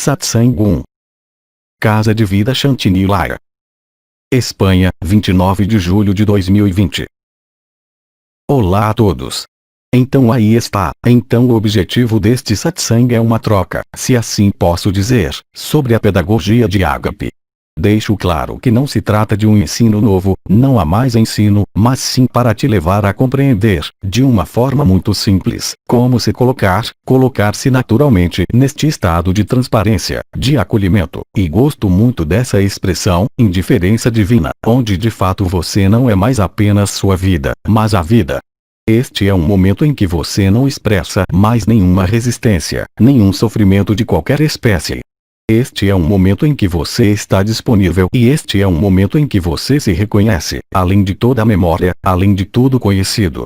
Satsang 1. Casa de Vida Chantilly Lara, Espanha, 29 de julho de 2020. Olá a todos. Então aí está. Então o objetivo deste satsang é uma troca, se assim posso dizer, sobre a pedagogia de Ágape. Deixo claro que não se trata de um ensino novo, não há mais ensino, mas sim para te levar a compreender, de uma forma muito simples, como se colocar-se naturalmente neste estado de transparência, de acolhimento, e gosto muito dessa expressão, indiferença divina, onde de fato você não é mais apenas sua vida, mas a vida. Este é um momento em que você não expressa mais nenhuma resistência, nenhum sofrimento de qualquer espécie. Este é um momento em que você está disponível e este é um momento em que você se reconhece, além de toda a memória, além de tudo conhecido.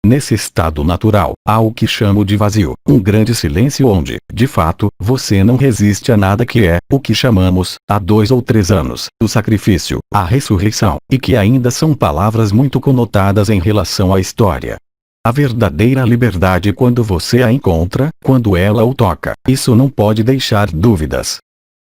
Nesse estado natural, há o que chamo de vazio, um grande silêncio onde, de fato, você não resiste a nada que é, o que chamamos, há 2 ou 3 anos, o sacrifício, a ressurreição, e que ainda são palavras muito conotadas em relação à história. A verdadeira liberdade quando você a encontra, quando ela o toca, isso não pode deixar dúvidas.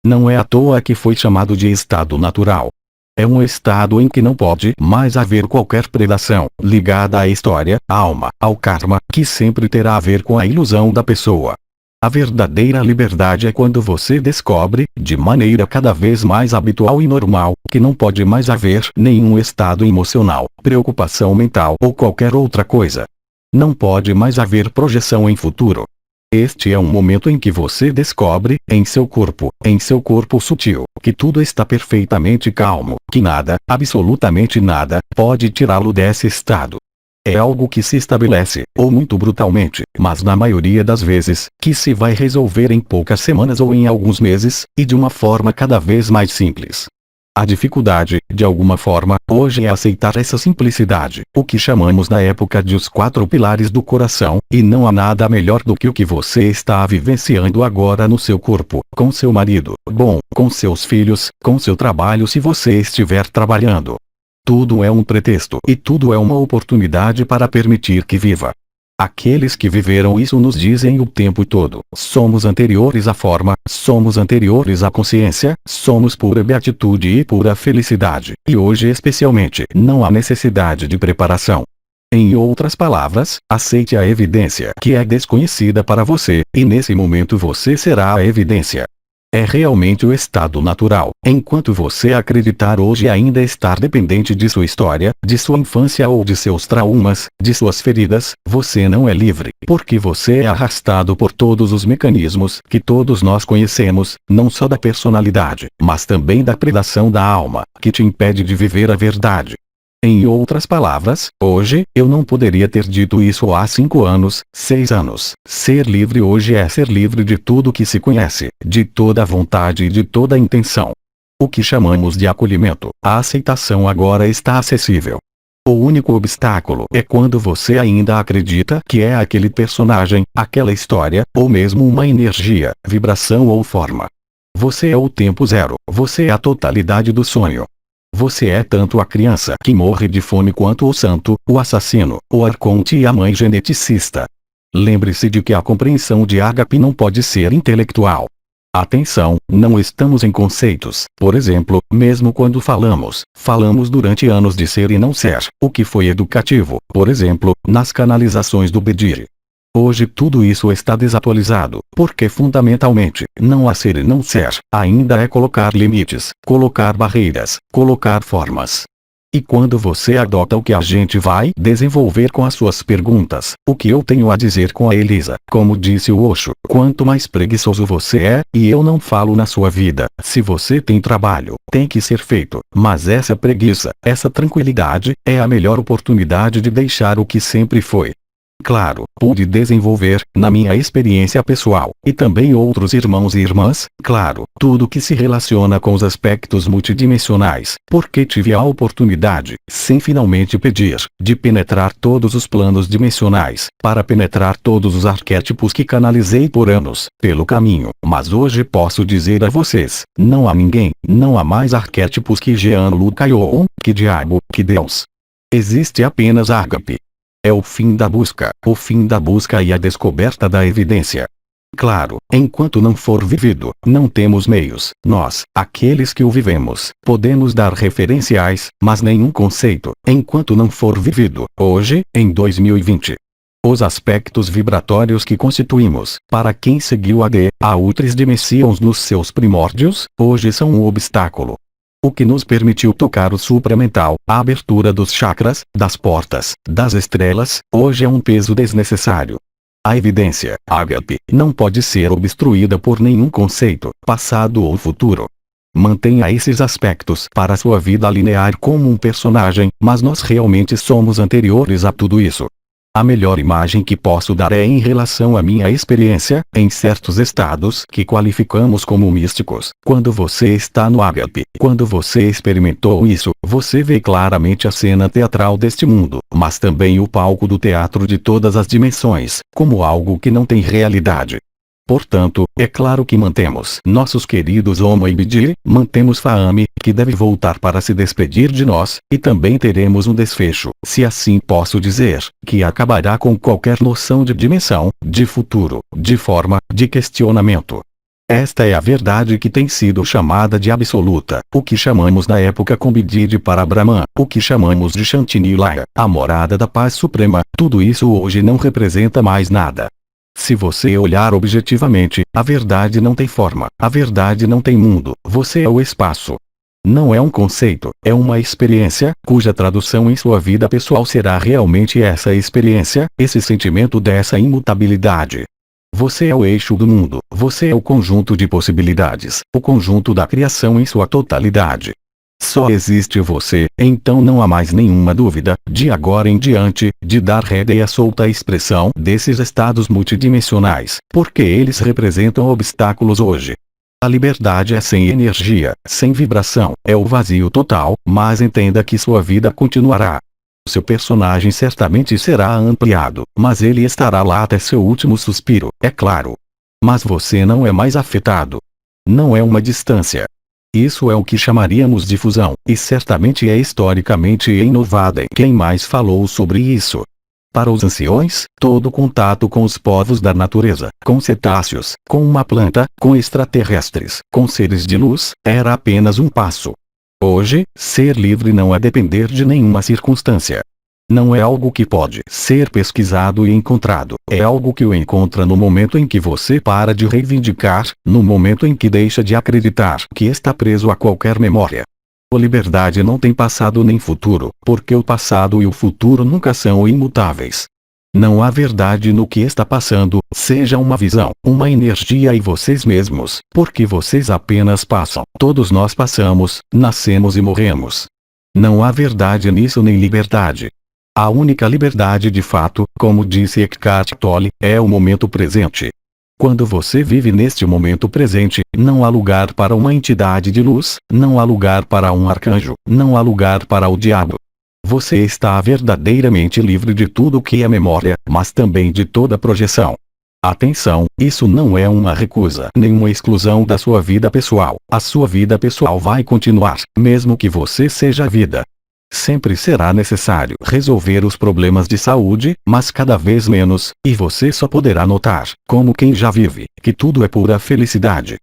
Não é à toa que foi chamado de estado natural. É um estado em que não pode mais haver qualquer predação, ligada à história, à alma, ao karma, que sempre terá a ver com a ilusão da pessoa. A verdadeira liberdade é quando você descobre, de maneira cada vez mais habitual e normal, que não pode mais haver nenhum estado emocional, preocupação mental ou qualquer outra coisa. Não pode mais haver projeção em futuro. Este é um momento em que você descobre, em seu corpo sutil, que tudo está perfeitamente calmo, que nada, absolutamente nada, pode tirá-lo desse estado. É algo que se estabelece, ou muito brutalmente, mas na maioria das vezes, que se vai resolver em poucas semanas ou em alguns meses, e de uma forma cada vez mais simples. A dificuldade, de alguma forma, hoje é aceitar essa simplicidade, o que chamamos na época de os 4 pilares do coração, e não há nada melhor do que o que você está vivenciando agora no seu corpo, com seu marido, com seus filhos, com seu trabalho se você estiver trabalhando. Tudo é um pretexto e tudo é uma oportunidade para permitir que viva. Aqueles que viveram isso nos dizem o tempo todo: somos anteriores à forma, somos anteriores à consciência, somos pura beatitude e pura felicidade, e hoje especialmente, não há necessidade de preparação. Em outras palavras, aceite a evidência que é desconhecida para você, e nesse momento você será a evidência. É realmente o estado natural, enquanto você acreditar hoje ainda estar dependente de sua história, de sua infância ou de seus traumas, de suas feridas, você não é livre, porque você é arrastado por todos os mecanismos que todos nós conhecemos, não só da personalidade, mas também da predação da alma, que te impede de viver a verdade. Em outras palavras, hoje, eu não poderia ter dito isso há 5 anos, 6 anos. Ser livre hoje é ser livre de tudo que se conhece, de toda a vontade e de toda a intenção. O que chamamos de acolhimento, a aceitação agora está acessível. O único obstáculo é quando você ainda acredita que é aquele personagem, aquela história, ou mesmo uma energia, vibração ou forma. Você é o tempo zero, você é a totalidade do sonho. Você é tanto a criança que morre de fome quanto o santo, o assassino, o arconte e a mãe geneticista. Lembre-se de que a compreensão de Ágape não pode ser intelectual. Atenção, não estamos em conceitos. Por exemplo, mesmo quando falamos durante anos de ser e não ser, o que foi educativo, por exemplo, nas canalizações do Bedire. Hoje tudo isso está desatualizado, porque fundamentalmente, não há ser e não ser, ainda é colocar limites, colocar barreiras, colocar formas. E quando você adota o que a gente vai desenvolver com as suas perguntas, o que eu tenho a dizer com a Elisa, como disse o Osho, quanto mais preguiçoso você é, e eu não falo na sua vida, se você tem trabalho, tem que ser feito, mas essa preguiça, essa tranquilidade, é a melhor oportunidade de deixar o que sempre foi. Claro, pude desenvolver, na minha experiência pessoal, e também outros irmãos e irmãs, claro, tudo que se relaciona com os aspectos multidimensionais, porque tive a oportunidade, sem finalmente pedir, de penetrar todos os planos dimensionais, para penetrar todos os arquétipos que canalizei por anos, pelo caminho, mas hoje posso dizer a vocês, não há ninguém, não há mais arquétipos que Jean-Luc Ayon, que diabo, que Deus. Existe apenas Ágape. É o fim da busca e a descoberta da evidência. Claro, enquanto não for vivido, não temos meios. Nós, aqueles que o vivemos, podemos dar referenciais, mas nenhum conceito, enquanto não for vivido, hoje, em 2020. Os aspectos vibratórios que constituímos, para quem seguiu a Outras Dimensions nos seus primórdios, hoje são um obstáculo. O que nos permitiu tocar o supramental, a abertura dos chakras, das portas, das estrelas, hoje é um peso desnecessário. A evidência, ágape, não pode ser obstruída por nenhum conceito, passado ou futuro. Mantenha esses aspectos para sua vida linear como um personagem, mas nós realmente somos anteriores a tudo isso. A melhor imagem que posso dar é em relação à minha experiência, em certos estados que qualificamos como místicos. Quando você está no ágape, quando você experimentou isso, você vê claramente a cena teatral deste mundo, mas também o palco do teatro de todas as dimensões, como algo que não tem realidade. Portanto, é claro que mantemos nossos queridos Homo Ibidi, mantemos Faame, que deve voltar para se despedir de nós, e também teremos um desfecho, se assim posso dizer, que acabará com qualquer noção de dimensão, de futuro, de forma, de questionamento. Esta é a verdade que tem sido chamada de absoluta, o que chamamos na época Kumbhidi de Parabrahman, o que chamamos de Shantinilaya, a morada da paz suprema, tudo isso hoje não representa mais nada. Se você olhar objetivamente, a verdade não tem forma, a verdade não tem mundo, você é o espaço. Não é um conceito, é uma experiência, cuja tradução em sua vida pessoal será realmente essa experiência, esse sentimento dessa imutabilidade. Você é o eixo do mundo, você é o conjunto de possibilidades, o conjunto da criação em sua totalidade. Só existe você, então não há mais nenhuma dúvida, de agora em diante, de dar rédea solta à expressão desses estados multidimensionais, porque eles representam obstáculos hoje. A liberdade é sem energia, sem vibração, é o vazio total, mas entenda que sua vida continuará. Seu personagem certamente será ampliado, mas ele estará lá até seu último suspiro, é claro. Mas você não é mais afetado. Não é uma distância. Isso é o que chamaríamos de fusão, e certamente é historicamente inovada. Quem mais falou sobre isso? Para os anciões, todo contato com os povos da natureza, com cetáceos, com uma planta, com extraterrestres, com seres de luz, era apenas um passo. Hoje, ser livre não é depender de nenhuma circunstância. Não é algo que pode ser pesquisado e encontrado, é algo que o encontra no momento em que você para de reivindicar, no momento em que deixa de acreditar que está preso a qualquer memória. A liberdade não tem passado nem futuro, porque o passado e o futuro nunca são imutáveis. Não há verdade no que está passando, seja uma visão, uma energia e vocês mesmos, porque vocês apenas passam. Todos nós passamos, nascemos e morremos. Não há verdade nisso nem liberdade. A única liberdade de fato, como disse Eckhart Tolle, é o momento presente. Quando você vive neste momento presente, não há lugar para uma entidade de luz, não há lugar para um arcanjo, não há lugar para o diabo. Você está verdadeiramente livre de tudo que é memória, mas também de toda projeção. Atenção, isso não é uma recusa, nem uma exclusão da sua vida pessoal. A sua vida pessoal vai continuar, mesmo que você seja a vida. Sempre será necessário resolver os problemas de saúde, mas cada vez menos, e você só poderá notar, como quem já vive, que tudo é pura felicidade.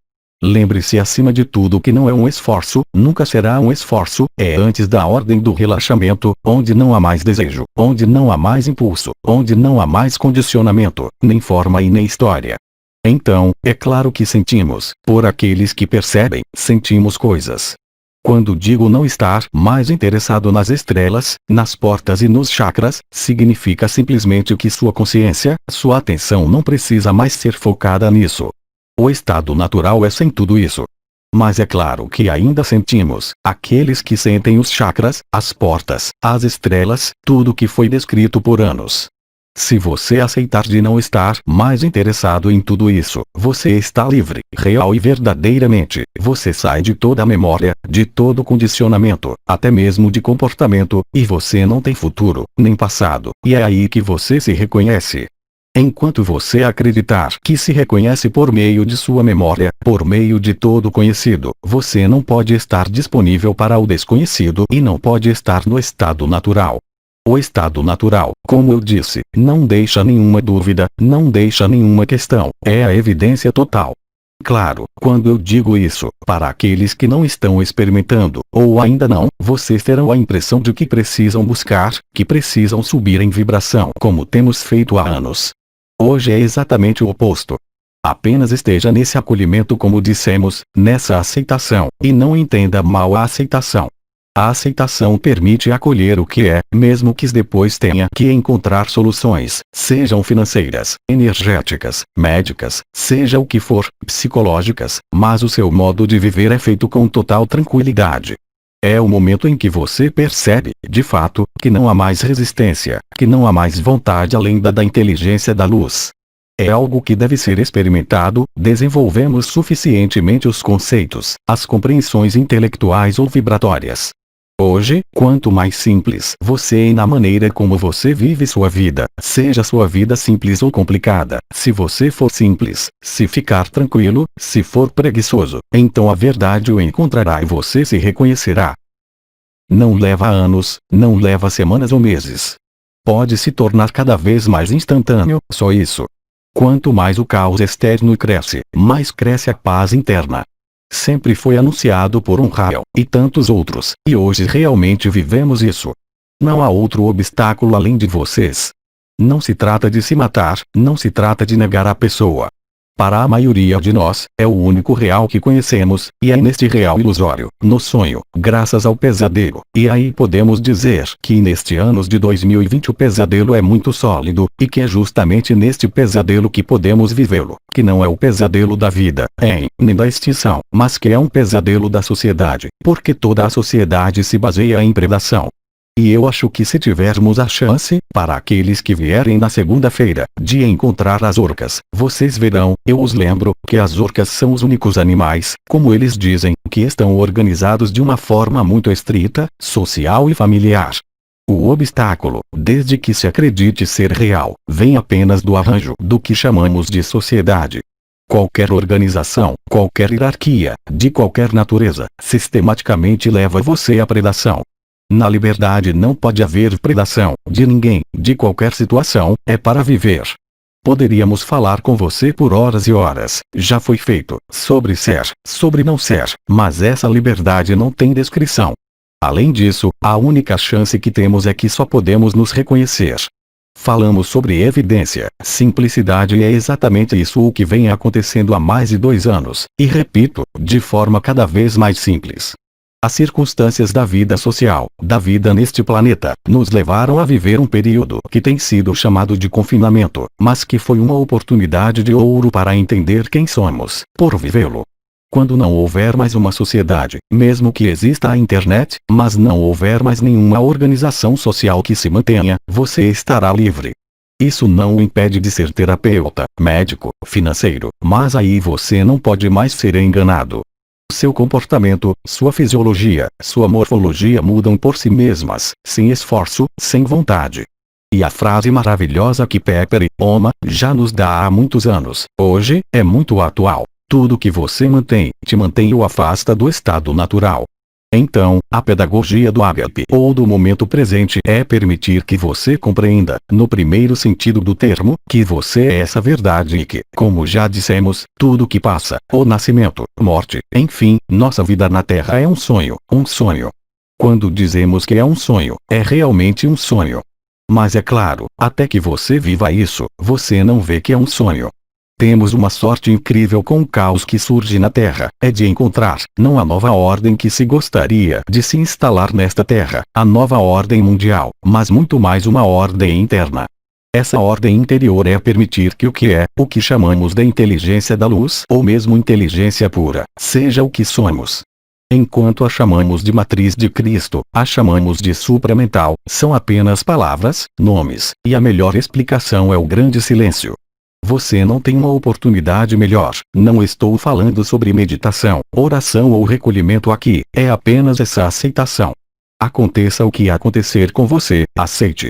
Lembre-se acima de tudo que não é um esforço, nunca será um esforço, é antes da ordem do relaxamento, onde não há mais desejo, onde não há mais impulso, onde não há mais condicionamento, nem forma e nem história. Então, é claro que sentimos, por aqueles que percebem, sentimos coisas. Quando digo não estar mais interessado nas estrelas, nas portas e nos chakras, significa simplesmente que sua consciência, sua atenção não precisa mais ser focada nisso. O estado natural é sem tudo isso. Mas é claro que ainda sentimos, aqueles que sentem os chakras, as portas, as estrelas, tudo que foi descrito por anos. Se você aceitar de não estar mais interessado em tudo isso, você está livre, real e verdadeiramente. Você sai de toda a memória, de todo condicionamento, até mesmo de comportamento, e você não tem futuro, nem passado, e é aí que você se reconhece. Enquanto você acreditar que se reconhece por meio de sua memória, por meio de todo conhecido, você não pode estar disponível para o desconhecido e não pode estar no estado natural. O estado natural, como eu disse, não deixa nenhuma dúvida, não deixa nenhuma questão, é a evidência total. Claro, quando eu digo isso, para aqueles que não estão experimentando, ou ainda não, vocês terão a impressão de que precisam buscar, que precisam subir em vibração como temos feito há anos. Hoje é exatamente o oposto. Apenas esteja nesse acolhimento como dissemos, nessa aceitação, e não entenda mal a aceitação. A aceitação permite acolher o que é, mesmo que depois tenha que encontrar soluções, sejam financeiras, energéticas, médicas, seja o que for, psicológicas, mas o seu modo de viver é feito com total tranquilidade. É o momento em que você percebe, de fato, que não há mais resistência, que não há mais vontade além da inteligência da luz. É algo que deve ser experimentado, desenvolvemos suficientemente os conceitos, as compreensões intelectuais ou vibratórias. Hoje, quanto mais simples você é na maneira como você vive sua vida, seja sua vida simples ou complicada, se você for simples, se ficar tranquilo, se for preguiçoso, então a verdade o encontrará e você se reconhecerá. Não leva anos, não leva semanas ou meses. Pode se tornar cada vez mais instantâneo, só isso. Quanto mais o caos externo cresce, mais cresce a paz interna. Sempre foi anunciado por Rael e tantos outros, e hoje realmente vivemos isso. Não há outro obstáculo além de vocês. Não se trata de se matar, não se trata de negar a pessoa. Para a maioria de nós, é o único real que conhecemos, e é neste real ilusório, no sonho, graças ao pesadelo. E aí podemos dizer que neste anos de 2020 o pesadelo é muito sólido, e que é justamente neste pesadelo que podemos vivê-lo, que não é o pesadelo da vida, nem da extinção, mas que é um pesadelo da sociedade, porque toda a sociedade se baseia em predação. E eu acho que se tivermos a chance, para aqueles que vierem na segunda-feira, de encontrar as orcas, vocês verão, eu os lembro, que as orcas são os únicos animais, como eles dizem, que estão organizados de uma forma muito estrita, social e familiar. O obstáculo, desde que se acredite ser real, vem apenas do arranjo do que chamamos de sociedade. Qualquer organização, qualquer hierarquia, de qualquer natureza, sistematicamente leva você à predação. Na liberdade não pode haver predação, de ninguém, de qualquer situação, é para viver. Poderíamos falar com você por horas e horas, já foi feito, sobre ser, sobre não ser, mas essa liberdade não tem descrição. Além disso, a única chance que temos é que só podemos nos reconhecer. Falamos sobre evidência, simplicidade e é exatamente isso o que vem acontecendo há mais de 2 anos, e repito, de forma cada vez mais simples. As circunstâncias da vida social, da vida neste planeta, nos levaram a viver um período que tem sido chamado de confinamento, mas que foi uma oportunidade de ouro para entender quem somos, por vivê-lo. Quando não houver mais uma sociedade, mesmo que exista a internet, mas não houver mais nenhuma organização social que se mantenha, você estará livre. Isso não o impede de ser terapeuta, médico, financeiro, mas aí você não pode mais ser enganado. Seu comportamento, sua fisiologia, sua morfologia mudam por si mesmas, sem esforço, sem vontade. E a frase maravilhosa que Pepper Oma já nos dá há muitos anos, hoje, é muito atual. Tudo que você mantém, te mantém ou afasta do estado natural. Então, a pedagogia do ágape ou do momento presente é permitir que você compreenda, no primeiro sentido do termo, que você é essa verdade e que, como já dissemos, tudo que passa, o nascimento, morte, enfim, nossa vida na Terra é um sonho, um sonho. Quando dizemos que é um sonho, é realmente um sonho. Mas é claro, até que você viva isso, você não vê que é um sonho. Temos uma sorte incrível com o caos que surge na Terra, é de encontrar, não a nova ordem que se gostaria de se instalar nesta Terra, a nova ordem mundial, mas muito mais uma ordem interna. Essa ordem interior é permitir que o que chamamos de inteligência da luz, ou mesmo inteligência pura, seja o que somos. Enquanto a chamamos de matriz de Cristo, a chamamos de supramental, são apenas palavras, nomes, e a melhor explicação é o grande silêncio. Você não tem uma oportunidade melhor, não estou falando sobre meditação, oração ou recolhimento aqui, é apenas essa aceitação. Aconteça o que acontecer com você, aceite.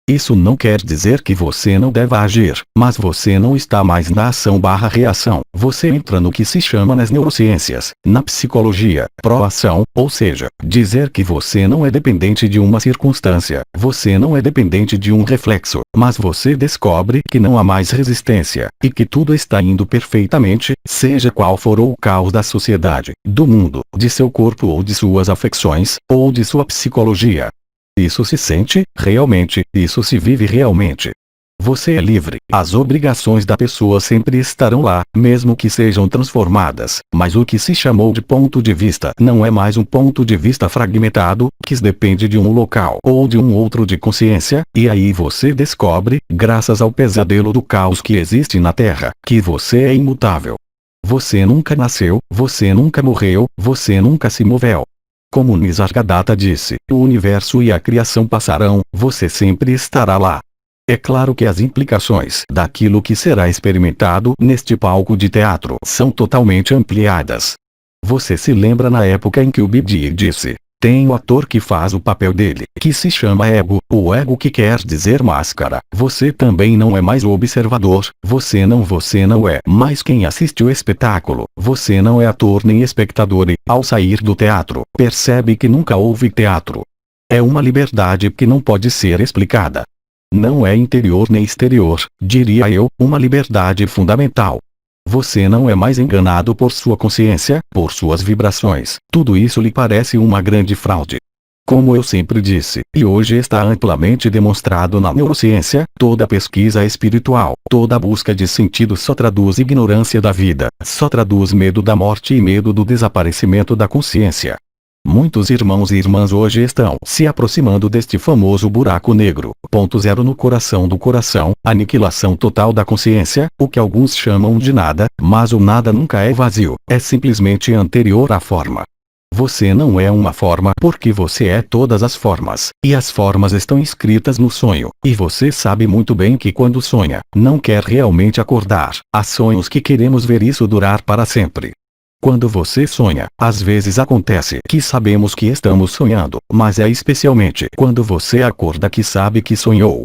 Isso não quer dizer que você não deva agir, mas você não está mais na ação/reação, você entra no que se chama nas neurociências, na psicologia, proação, ou seja, dizer que você não é dependente de uma circunstância, você não é dependente de um reflexo, mas você descobre que não há mais resistência, e que tudo está indo perfeitamente, seja qual for o caos da sociedade, do mundo, de seu corpo ou de suas afecções, ou de sua psicologia. Isso se sente, realmente, isso se vive realmente. Você é livre, as obrigações da pessoa sempre estarão lá, mesmo que sejam transformadas, mas o que se chamou de ponto de vista não é mais um ponto de vista fragmentado, que depende de um local ou de um outro de consciência, e aí você descobre, graças ao pesadelo do caos que existe na Terra, que você é imutável. Você nunca nasceu, você nunca morreu, você nunca se moveu. Como Nisargadatta disse, o universo e a criação passarão, você sempre estará lá. É claro que as implicações daquilo que será experimentado neste palco de teatro são totalmente ampliadas. Você se lembra na época em que o Bidi disse, tem o ator que faz o papel dele, que se chama ego, o ego que quer dizer máscara. Você também não é mais o observador, você não é mais quem assiste o espetáculo, você não é ator nem espectador e, ao sair do teatro, percebe que nunca houve teatro. É uma liberdade que não pode ser explicada. Não é interior nem exterior, diria eu, uma liberdade fundamental. Você não é mais enganado por sua consciência, por suas vibrações, tudo isso lhe parece uma grande fraude. Como eu sempre disse, e hoje está amplamente demonstrado na neurociência, toda pesquisa espiritual, toda busca de sentido só traduz ignorância da vida, só traduz medo da morte e medo do desaparecimento da consciência. Muitos irmãos e irmãs hoje estão se aproximando deste famoso buraco negro, ponto zero no coração do coração, aniquilação total da consciência, o que alguns chamam de nada, mas o nada nunca é vazio, é simplesmente anterior à forma. Você não é uma forma porque você é todas as formas, e as formas estão escritas no sonho, e você sabe muito bem que quando sonha, não quer realmente acordar, há sonhos que queremos ver isso durar para sempre. Quando você sonha, às vezes acontece que sabemos que estamos sonhando, mas é especialmente quando você acorda que sabe que sonhou.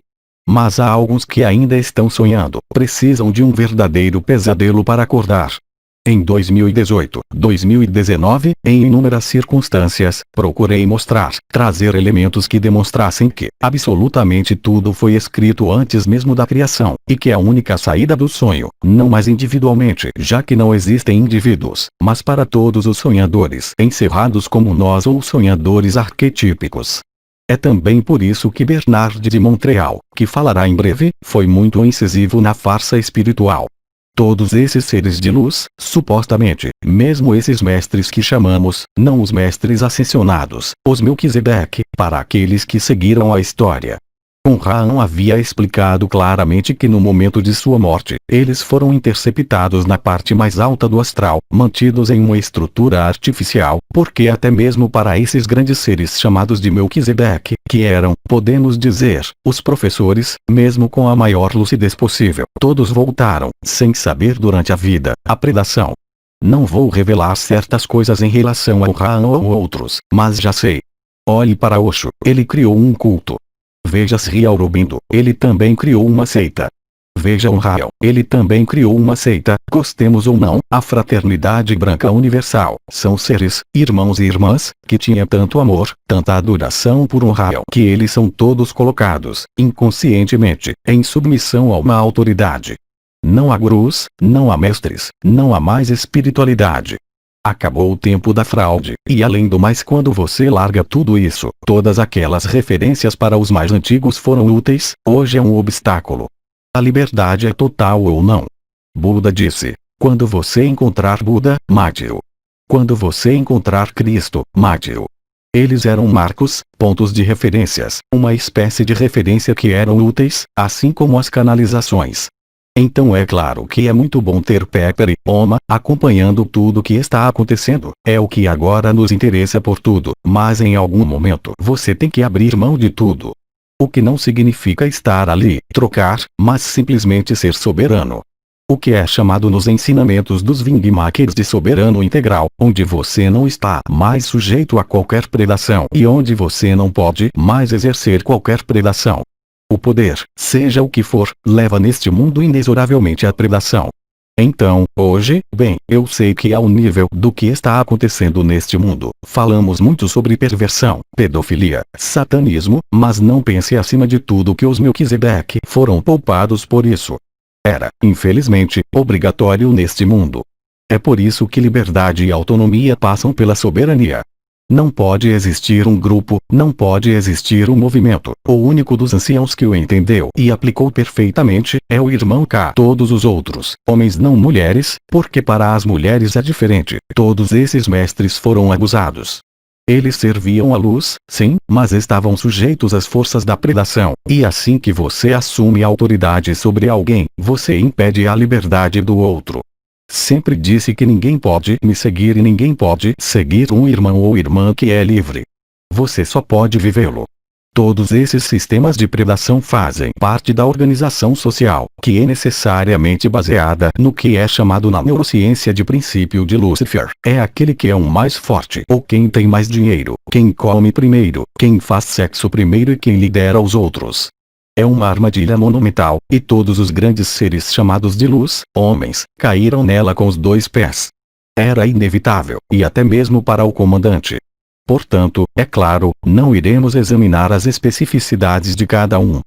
Mas há alguns que ainda estão sonhando, precisam de um verdadeiro pesadelo para acordar. Em 2018, 2019, em inúmeras circunstâncias, procurei mostrar, trazer elementos que demonstrassem que, absolutamente tudo foi escrito antes mesmo da criação, e que a única saída do sonho, não mais individualmente, já que não existem indivíduos, mas para todos os sonhadores encerrados como nós ou sonhadores arquetípicos. É também por isso que Bernard de Montreal, que falará em breve, foi muito incisivo na farsa espiritual. Todos esses seres de luz, supostamente, mesmo esses mestres que chamamos, não os mestres ascensionados, os Melquisedeque, para aqueles que seguiram a história. Conran havia explicado claramente que no momento de sua morte, eles foram interceptados na parte mais alta do astral, mantidos em uma estrutura artificial, porque até mesmo para esses grandes seres chamados de Melquisedeque, que eram, podemos dizer, os professores, mesmo com a maior lucidez possível, todos voltaram, sem saber durante a vida, a predação. Não vou revelar certas coisas em relação ao Ran ou outros, mas já sei. Olhe para Osho, ele criou um culto. Veja Sri Aurobindo, ele também criou uma seita. Veja Rael, ele também criou uma seita, gostemos ou não, a Fraternidade Branca Universal, são seres, irmãos e irmãs, que tinham tanto amor, tanta adoração por Rael, que eles são todos colocados, inconscientemente, em submissão a uma autoridade. Não há gurus, não há mestres, não há mais espiritualidade. Acabou o tempo da fraude, e além do mais quando você larga tudo isso, todas aquelas referências para os mais antigos foram úteis, hoje é um obstáculo. A liberdade é total ou não. Buda disse, quando você encontrar Buda, mate-o. Quando você encontrar Cristo, mate-o. Eles eram marcos, pontos de referências, uma espécie de referência que eram úteis, assim como as canalizações. Então é claro que é muito bom ter Pepper e Oma acompanhando tudo o que está acontecendo, é o que agora nos interessa por tudo, mas em algum momento você tem que abrir mão de tudo. O que não significa estar ali, trocar, mas simplesmente ser soberano. O que é chamado nos ensinamentos dos Vingmakers de soberano integral, onde você não está mais sujeito a qualquer predação e onde você não pode mais exercer qualquer predação. O poder, seja o que for, leva neste mundo inexoravelmente à predação. Então, hoje, bem, eu sei que ao nível do que está acontecendo neste mundo, falamos muito sobre perversão, pedofilia, satanismo, mas não pense acima de tudo que os Melquisedeque foram poupados por isso. Era, infelizmente, obrigatório neste mundo. É por isso que liberdade e autonomia passam pela soberania. Não pode existir um grupo, não pode existir um movimento. O único dos anciãos que o entendeu e aplicou perfeitamente é o irmão K. Todos os outros, homens não mulheres, porque para as mulheres é diferente. Todos esses mestres foram abusados. Eles serviam à luz, sim, mas estavam sujeitos às forças da predação. E assim que você assume a autoridade sobre alguém, você impede a liberdade do outro. Sempre disse que ninguém pode me seguir e ninguém pode seguir um irmão ou irmã que é livre. Você só pode vivê-lo. Todos esses sistemas de predação fazem parte da organização social, que é necessariamente baseada no que é chamado na neurociência de princípio de Lúcifer. É aquele que é o mais forte, ou quem tem mais dinheiro, quem come primeiro, quem faz sexo primeiro e quem lidera os outros. É uma armadilha monumental, e todos os grandes seres chamados de luz, homens, caíram nela com os dois pés. Era inevitável, e até mesmo para o comandante. Portanto, é claro, não iremos examinar as especificidades de cada um.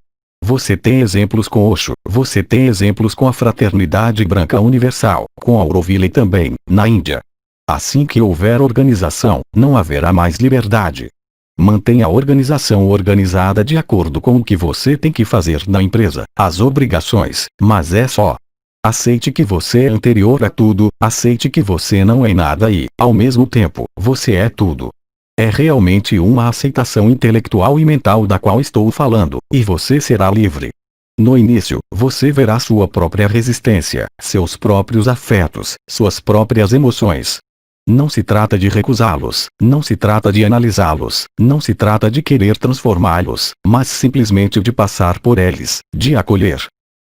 Você tem exemplos com Osho, você tem exemplos com a Fraternidade Branca Universal, com Auroville também, na Índia. Assim que houver organização, não haverá mais liberdade. Mantenha a organização organizada de acordo com o que você tem que fazer na empresa, as obrigações, mas é só. Aceite que você é anterior a tudo, aceite que você não é nada e, ao mesmo tempo, você é tudo. É realmente uma aceitação intelectual e mental da qual estou falando, e você será livre. No início, você verá sua própria resistência, seus próprios afetos, suas próprias emoções. Não se trata de recusá-los, não se trata de analisá-los, não se trata de querer transformá-los, mas simplesmente de passar por eles, de acolher.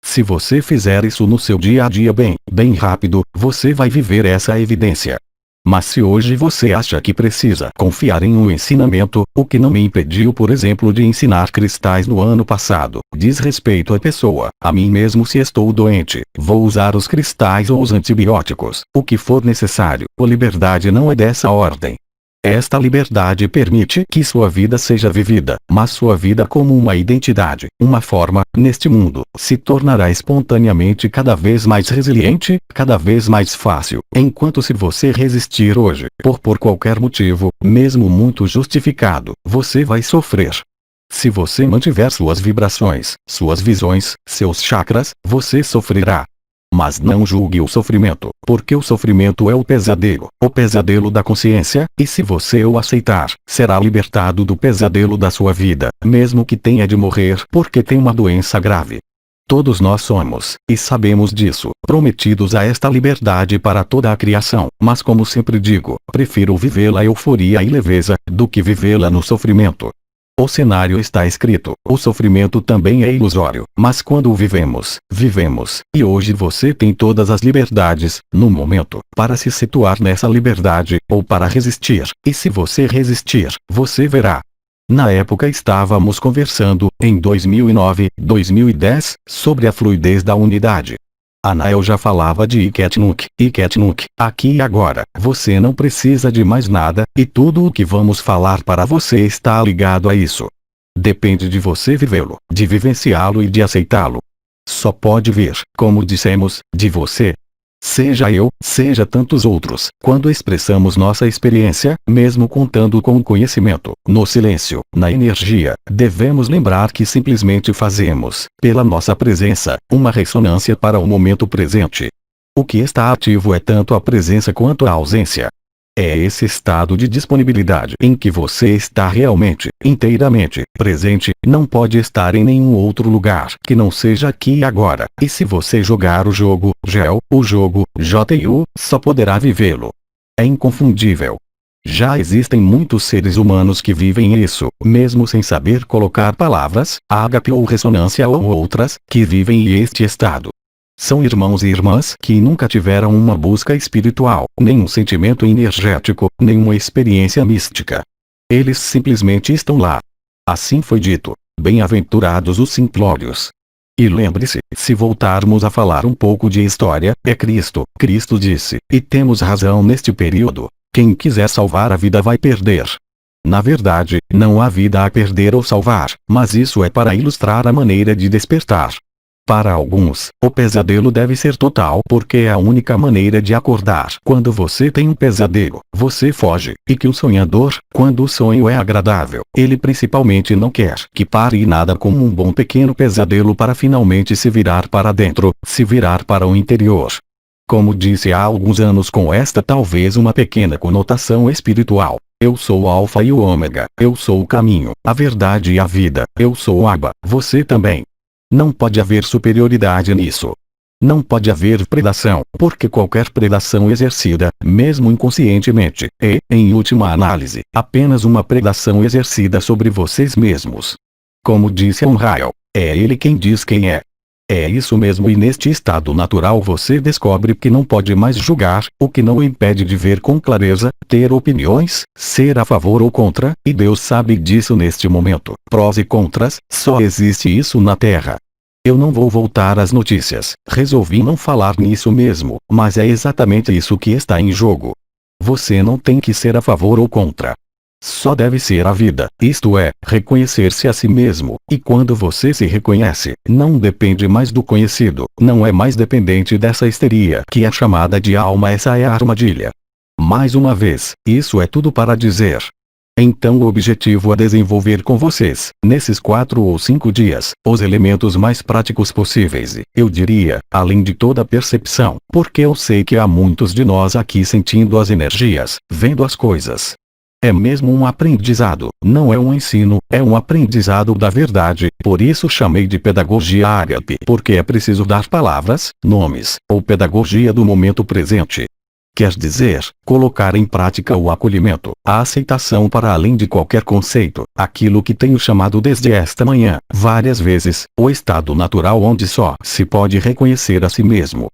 Se você fizer isso no seu dia a dia bem rápido, você vai viver essa evidência. Mas se hoje você acha que precisa confiar em um ensinamento, o que não me impediu por exemplo de ensinar cristais no ano passado, diz respeito à pessoa, a mim mesmo se estou doente, vou usar os cristais ou os antibióticos, o que for necessário, a liberdade não é dessa ordem. Esta liberdade permite que sua vida seja vivida, mas sua vida como uma identidade, uma forma, neste mundo, se tornará espontaneamente cada vez mais resiliente, cada vez mais fácil, enquanto se você resistir hoje, por qualquer motivo, mesmo muito justificado, você vai sofrer. Se você mantiver suas vibrações, suas visões, seus chakras, você sofrerá. Mas não julgue o sofrimento, porque o sofrimento é o pesadelo da consciência, e se você o aceitar, será libertado do pesadelo da sua vida, mesmo que tenha de morrer porque tem uma doença grave. Todos nós somos, e sabemos disso, prometidos a esta liberdade para toda a criação, mas como sempre digo, prefiro vivê-la euforia e leveza, do que vivê-la no sofrimento. O cenário está escrito, o sofrimento também é ilusório, mas quando o vivemos, e hoje você tem todas as liberdades, no momento, para se situar nessa liberdade, ou para resistir, e se você resistir, você verá. Na época estávamos conversando, em 2009, 2010, sobre a fluidez da unidade. Anael já falava de Iketnuk, aqui e agora, você não precisa de mais nada, e tudo o que vamos falar para você está ligado a isso. Depende de você vivê-lo, de vivenciá-lo e de aceitá-lo. Só pode vir, como dissemos, de você. Seja eu, seja tantos outros, quando expressamos nossa experiência, mesmo contando com o conhecimento, no silêncio, na energia, devemos lembrar que simplesmente fazemos, pela nossa presença, uma ressonância para o momento presente. O que está ativo é tanto a presença quanto a ausência. É esse estado de disponibilidade em que você está realmente, inteiramente, presente, não pode estar em nenhum outro lugar que não seja aqui e agora, e se você jogar o jogo, o jogo, JU, só poderá vivê-lo. É inconfundível. Já existem muitos seres humanos que vivem isso, mesmo sem saber colocar palavras, ágape ou ressonância ou outras, que vivem este estado. São irmãos e irmãs que nunca tiveram uma busca espiritual, nenhum sentimento energético, nenhuma experiência mística. Eles simplesmente estão lá. Assim foi dito. Bem-aventurados os simplórios. E lembre-se, se voltarmos a falar um pouco de história, é Cristo. Cristo disse, e temos razão neste período: quem quiser salvar a vida vai perder. Na verdade, não há vida a perder ou salvar, mas isso é para ilustrar a maneira de despertar. Para alguns, o pesadelo deve ser total porque é a única maneira de acordar. Quando você tem um pesadelo, você foge, e que o sonhador, quando o sonho é agradável, ele principalmente não quer que pare nada como um bom pequeno pesadelo para finalmente se virar para dentro, se virar para o interior. Como disse há alguns anos com esta talvez uma pequena conotação espiritual: eu sou o Alfa e o Ômega, eu sou o caminho, a verdade e a vida, eu sou o Abba, você também. Não pode haver superioridade nisso. Não pode haver predação, porque qualquer predação exercida, mesmo inconscientemente, é, em última análise, apenas uma predação exercida sobre vocês mesmos. Como disse Unrael, é ele quem diz quem é. É isso mesmo, e neste estado natural você descobre que não pode mais julgar, o que não o impede de ver com clareza, ter opiniões, ser a favor ou contra, e Deus sabe disso neste momento. Prós e contras, só existe isso na Terra. Eu não vou voltar às notícias, resolvi não falar nisso mesmo, mas é exatamente isso que está em jogo. Você não tem que ser a favor ou contra. Só deve ser a vida, isto é, reconhecer-se a si mesmo, e quando você se reconhece, não depende mais do conhecido, não é mais dependente dessa histeria que é chamada de alma. Essa é a armadilha. Mais uma vez, isso é tudo para dizer. Então o objetivo é desenvolver com vocês, nesses 4 ou 5 dias, os elementos mais práticos possíveis e, eu diria, além de toda a percepção, porque eu sei que há muitos de nós aqui sentindo as energias, vendo as coisas. É mesmo um aprendizado, não é um ensino, é um aprendizado da verdade, por isso chamei de pedagogia ágape, porque é preciso dar palavras, nomes, ou pedagogia do momento presente. Quer dizer, colocar em prática o acolhimento, a aceitação para além de qualquer conceito, aquilo que tenho chamado desde esta manhã, várias vezes, o estado natural onde só se pode reconhecer a si mesmo.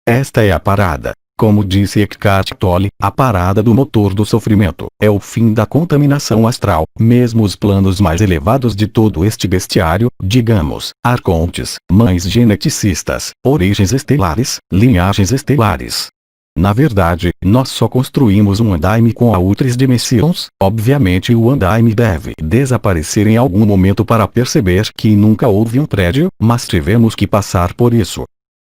Esta é a parada. Como disse Eckhart Tolle, a parada do motor do sofrimento, é o fim da contaminação astral, mesmo os planos mais elevados de todo este bestiário, digamos, arcontes, mães geneticistas, origens estelares, linhagens estelares. Na verdade, nós só construímos um andaime com a Ultris Dimensions, obviamente o andaime deve desaparecer em algum momento para perceber que nunca houve um prédio, mas tivemos que passar por isso.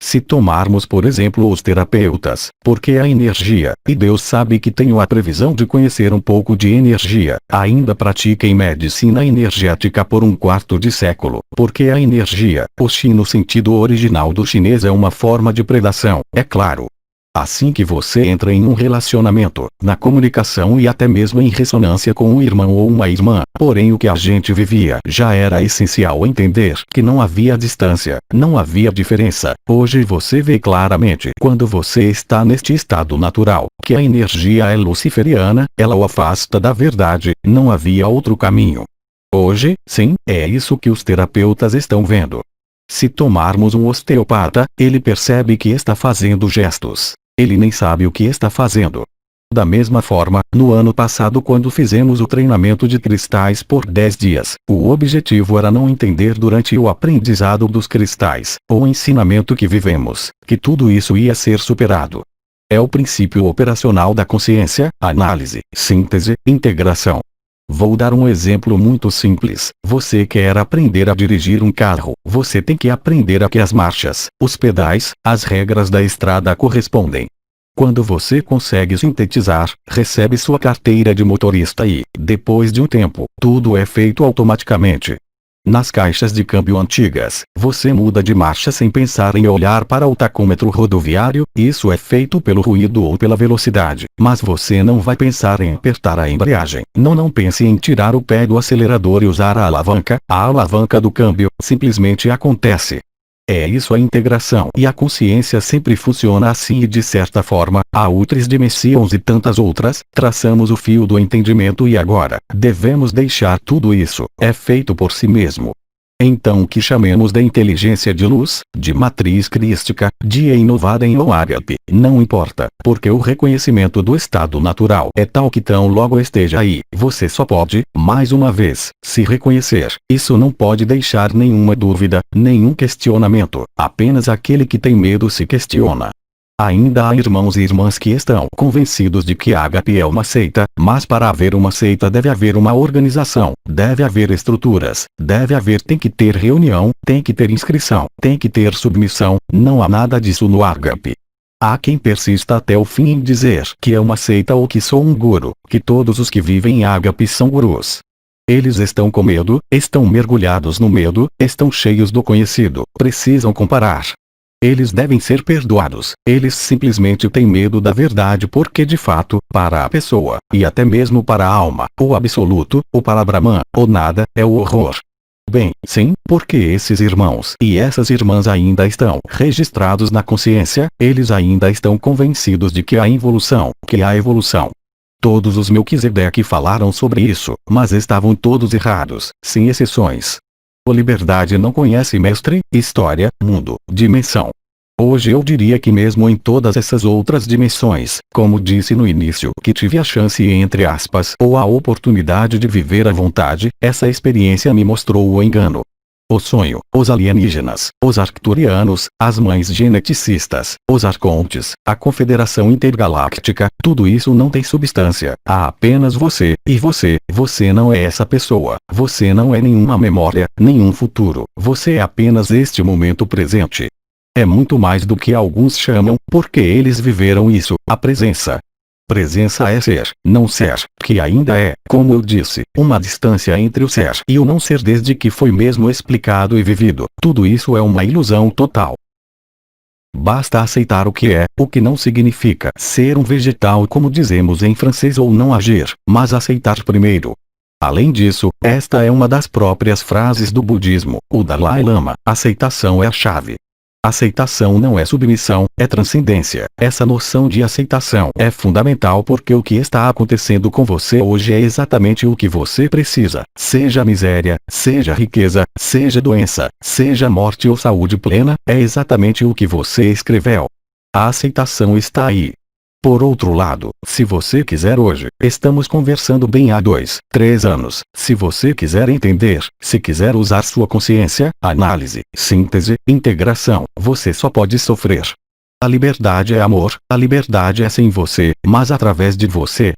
Se tomarmos por exemplo os terapeutas, porque a energia, e Deus sabe que tenho a previsão de conhecer um pouco de energia, ainda pratiquem medicina energética por um quarto de século, porque a energia, o Qi no sentido original do chinês é uma forma de predação, é claro. Assim que você entra em um relacionamento, na comunicação e até mesmo em ressonância com um irmão ou uma irmã, porém o que a gente vivia já era essencial entender que não havia distância, não havia diferença. Hoje você vê claramente quando você está neste estado natural, que a energia é luciferiana, ela o afasta da verdade, não havia outro caminho. Hoje, sim, é isso que os terapeutas estão vendo. Se tomarmos um osteopata, ele percebe que está fazendo gestos. Ele nem sabe o que está fazendo. Da mesma forma, no ano passado quando fizemos o treinamento de cristais por 10 dias, o objetivo era não entender durante o aprendizado dos cristais, o ensinamento que vivemos, que tudo isso ia ser superado. É o princípio operacional da consciência, análise, síntese, integração. Vou dar um exemplo muito simples. Você quer aprender a dirigir um carro, você tem que aprender a que as marchas, os pedais, as regras da estrada correspondem. Quando você consegue sintetizar, recebe sua carteira de motorista e, depois de um tempo, tudo é feito automaticamente. Nas caixas de câmbio antigas, você muda de marcha sem pensar em olhar para o tacômetro rodoviário, isso é feito pelo ruído ou pela velocidade, mas você não vai pensar em apertar a embreagem, não pense em tirar o pé do acelerador e usar a alavanca do câmbio, simplesmente acontece. É isso a integração. E a consciência sempre funciona assim e de certa forma, a Ultris Dimensions e tantas outras, traçamos o fio do entendimento e agora, devemos deixar tudo isso, é feito por si mesmo. Então que chamemos da inteligência de luz, de matriz crística, de inovada em ou ágape, não importa, porque o reconhecimento do estado natural é tal que tão logo esteja aí, você só pode, mais uma vez, se reconhecer. Isso não pode deixar nenhuma dúvida, nenhum questionamento, apenas aquele que tem medo se questiona. Ainda há irmãos e irmãs que estão convencidos de que ágape é uma seita, mas para haver uma seita deve haver uma organização, deve haver estruturas, tem que ter reunião, tem que ter inscrição, tem que ter submissão, não há nada disso no ágape. Há quem persista até o fim em dizer que é uma seita ou que sou um guru, que todos os que vivem em ágape são gurus. Eles estão com medo, estão mergulhados no medo, estão cheios do conhecido, precisam comparar. Eles devem ser perdoados, eles simplesmente têm medo da verdade porque de fato, para a pessoa, e até mesmo para a alma, o absoluto, o para Brahman, o nada, é o horror. Bem, sim, porque esses irmãos e essas irmãs ainda estão registrados na consciência, eles ainda estão convencidos de que há evolução, Todos os Melquisedeque falaram sobre isso, mas estavam todos errados, sem exceções. A liberdade não conhece mestre, história, mundo, dimensão. Hoje eu diria que mesmo em todas essas outras dimensões, como disse no início que tive a chance entre aspas ou a oportunidade de viver à vontade, essa experiência me mostrou o engano. O sonho, os alienígenas, os arcturianos, as mães geneticistas, os arcontes, a confederação intergaláctica, tudo isso não tem substância, há apenas você, e você não é essa pessoa, você não é nenhuma memória, nenhum futuro, você é apenas este momento presente. É muito mais do que alguns chamam, porque eles viveram isso, a presença. Presença é ser, não ser, que ainda é, como eu disse, uma distância entre o ser e o não ser desde que foi mesmo explicado e vivido. Tudo isso é uma ilusão total. Basta aceitar o que não significa ser um vegetal como dizemos em francês ou não agir, mas aceitar primeiro. Além disso, esta é uma das próprias frases do budismo, o Dalai Lama, aceitação é a chave. Aceitação não é submissão, é transcendência. Essa noção de aceitação é fundamental porque o que está acontecendo com você hoje é exatamente o que você precisa. Seja miséria, seja riqueza, seja doença, seja morte ou saúde plena, é exatamente o que você escreveu. A aceitação está aí. Por outro lado, se você quiser hoje, estamos conversando bem há 2, 3 anos, se você quiser entender, se quiser usar sua consciência, análise, síntese, integração, você só pode sofrer. A liberdade é amor, a liberdade é sem você, mas através de você.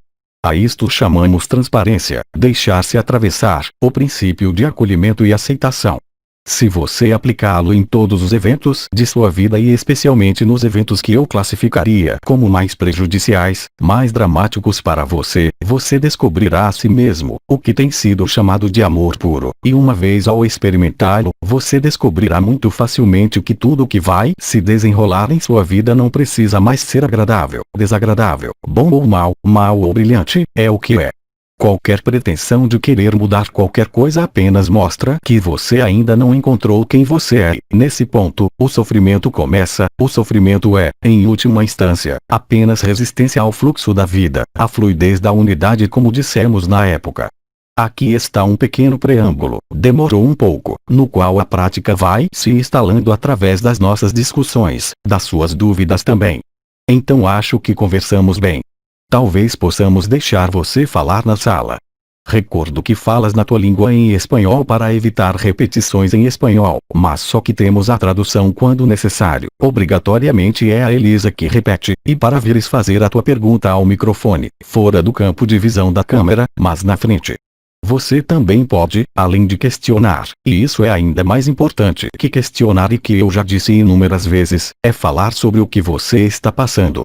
A isto chamamos transparência, deixar-se atravessar, o princípio de acolhimento e aceitação. Se você aplicá-lo em todos os eventos de sua vida e especialmente nos eventos que eu classificaria como mais prejudiciais, mais dramáticos para você, você descobrirá a si mesmo, o que tem sido chamado de amor puro, e uma vez ao experimentá-lo, você descobrirá muito facilmente que tudo que vai se desenrolar em sua vida não precisa mais ser agradável, desagradável, bom ou mal, mal ou brilhante, é o que é. Qualquer pretensão de querer mudar qualquer coisa apenas mostra que você ainda não encontrou quem você é. Nesse ponto, o sofrimento começa. O sofrimento é, em última instância, apenas resistência ao fluxo da vida, a fluidez da unidade como dissemos na época. Aqui está um pequeno preâmbulo, demorou um pouco, no qual a prática vai se instalando através das nossas discussões, das suas dúvidas também. Então acho que conversamos bem. Talvez possamos deixar você falar na sala. Recordo que falas na tua língua em espanhol para evitar repetições em espanhol, mas só que temos a tradução quando necessário. Obrigatoriamente é a Elisa que repete, e para vires fazer a tua pergunta ao microfone, fora do campo de visão da câmera, mas na frente. Você também pode, além de questionar, e isso é ainda mais importante que questionar e que eu já disse inúmeras vezes, é falar sobre o que você está passando.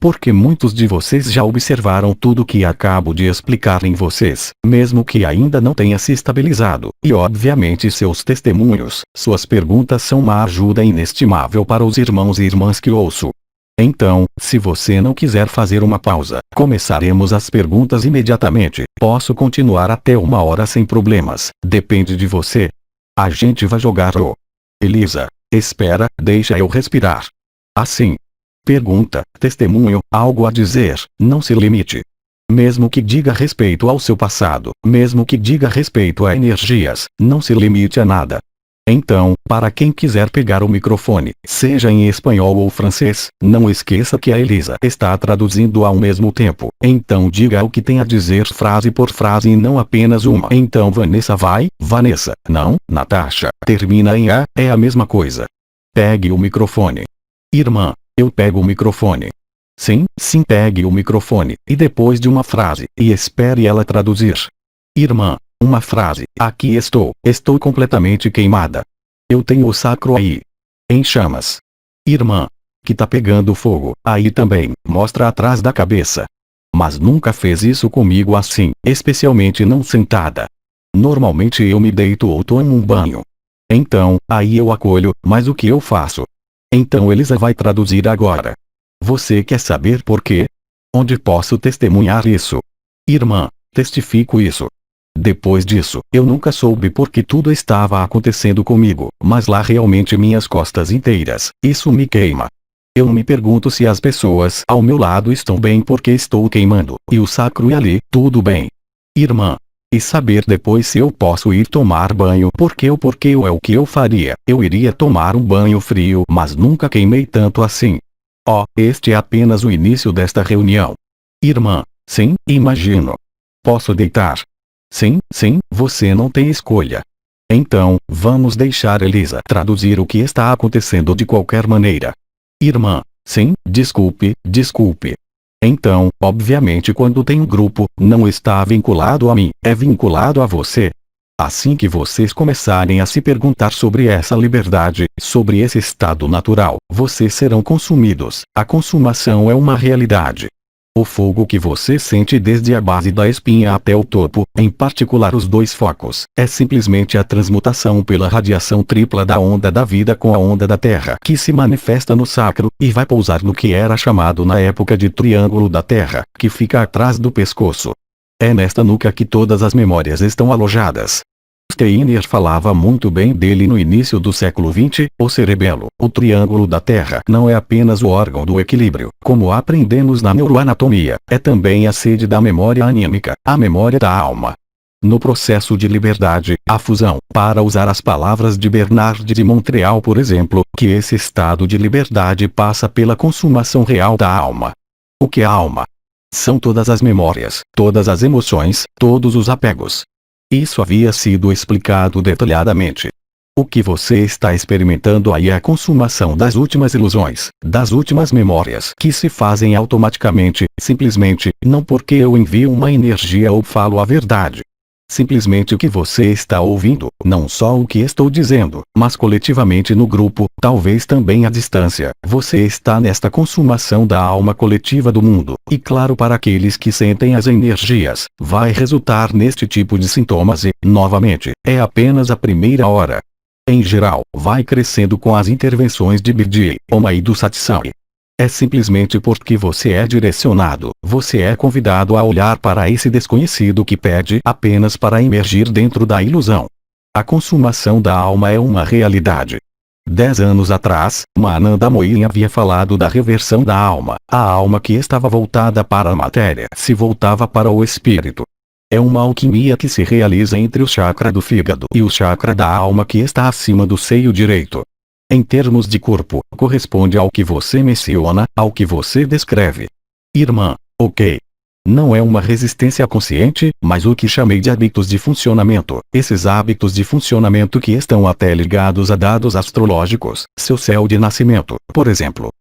Porque muitos de vocês já observaram tudo o que acabo de explicar em vocês, mesmo que ainda não tenha se estabilizado, e obviamente seus testemunhos, suas perguntas são uma ajuda inestimável para os irmãos e irmãs que ouço. Então, se você não quiser fazer uma pausa, começaremos as perguntas imediatamente. Posso continuar até 1 hora sem problemas, depende de você. A gente vai jogar o... Elisa, espera, deixa eu respirar. Assim. Pergunta, testemunho, algo a dizer, não se limite. Mesmo que diga respeito ao seu passado, mesmo que diga respeito a energias, não se limite a nada. Então, para quem quiser pegar o microfone, seja em espanhol ou francês, não esqueça que a Elisa está traduzindo ao mesmo tempo. Então diga o que tem a dizer frase por frase e não apenas uma. Então Vanessa vai, Vanessa, não, Natasha, termina em A, é a mesma coisa. Pegue o microfone. Irmã, eu pego o microfone. Sim, sim, pegue o microfone, e depois de uma frase, e espere ela traduzir. Irmã, uma frase, aqui estou completamente queimada. Eu tenho o sacro aí. Em chamas. Irmã, que tá pegando fogo, aí também, mostra atrás da cabeça. Mas nunca fez isso comigo assim, especialmente não sentada. Normalmente eu me deito ou tomo um banho. Então, aí eu acolho, mas o que eu faço? Então Elisa vai traduzir agora. Você quer saber por quê? Onde posso testemunhar isso? Irmã, testifico isso. Depois disso, eu nunca soube por que tudo estava acontecendo comigo, mas lá realmente minhas costas inteiras, isso me queima. Eu me pergunto se as pessoas ao meu lado estão bem porque estou queimando, e o sacro e ali, tudo bem. Irmã. E saber depois se eu posso ir tomar banho porque é o que eu faria. Eu iria tomar um banho frio, mas nunca queimei tanto assim. Oh, este é apenas o início desta reunião. Irmã, sim, imagino. Posso deitar? Sim, sim, você não tem escolha. Então, vamos deixar Elisa traduzir o que está acontecendo de qualquer maneira. Irmã, sim, desculpe. Então, obviamente quando tem um grupo, não está vinculado a mim, é vinculado a você. Assim que vocês começarem a se perguntar sobre essa liberdade, sobre esse estado natural, vocês serão consumidos. A consumação é uma realidade. O fogo que você sente desde a base da espinha até o topo, em particular os dois focos, é simplesmente a transmutação pela radiação tripla da onda da vida com a onda da Terra que se manifesta no sacro, e vai pousar no que era chamado na época de triângulo da Terra, que fica atrás do pescoço. É nesta nuca que todas as memórias estão alojadas. Steiner falava muito bem dele no início do século XX, o cerebelo, o triângulo da Terra, não é apenas o órgão do equilíbrio, como aprendemos na neuroanatomia, é também a sede da memória anímica, a memória da alma. No processo de liberdade, a fusão, para usar as palavras de Bernard de Montreal por exemplo, que esse estado de liberdade passa pela consumação real da alma. O que é a alma? São todas as memórias, todas as emoções, todos os apegos. Isso havia sido explicado detalhadamente. O que você está experimentando aí é a consumação das últimas ilusões, das últimas memórias que se fazem automaticamente, simplesmente, não porque eu envio uma energia ou falo a verdade. Simplesmente o que você está ouvindo, não só o que estou dizendo, mas coletivamente no grupo, talvez também à distância, você está nesta consumação da alma coletiva do mundo, e claro para aqueles que sentem as energias, vai resultar neste tipo de sintomas e, novamente, é apenas a primeira hora. Em geral, vai crescendo com as intervenções de Birdi, Oma e do Satsang. É simplesmente porque você é direcionado, você é convidado a olhar para esse desconhecido que pede apenas para emergir dentro da ilusão. A consumação da alma é uma realidade. 10 anos atrás, Ananda Mohin havia falado da reversão da alma. A alma que estava voltada para a matéria se voltava para o espírito. É uma alquimia que se realiza entre o chakra do fígado e o chakra da alma que está acima do seio direito. Em termos de corpo, corresponde ao que você menciona, ao que você descreve. Irmã, ok. Não é uma resistência consciente, mas o que chamei de hábitos de funcionamento. Esses hábitos de funcionamento que estão até ligados a dados astrológicos, seu céu de nascimento, por exemplo.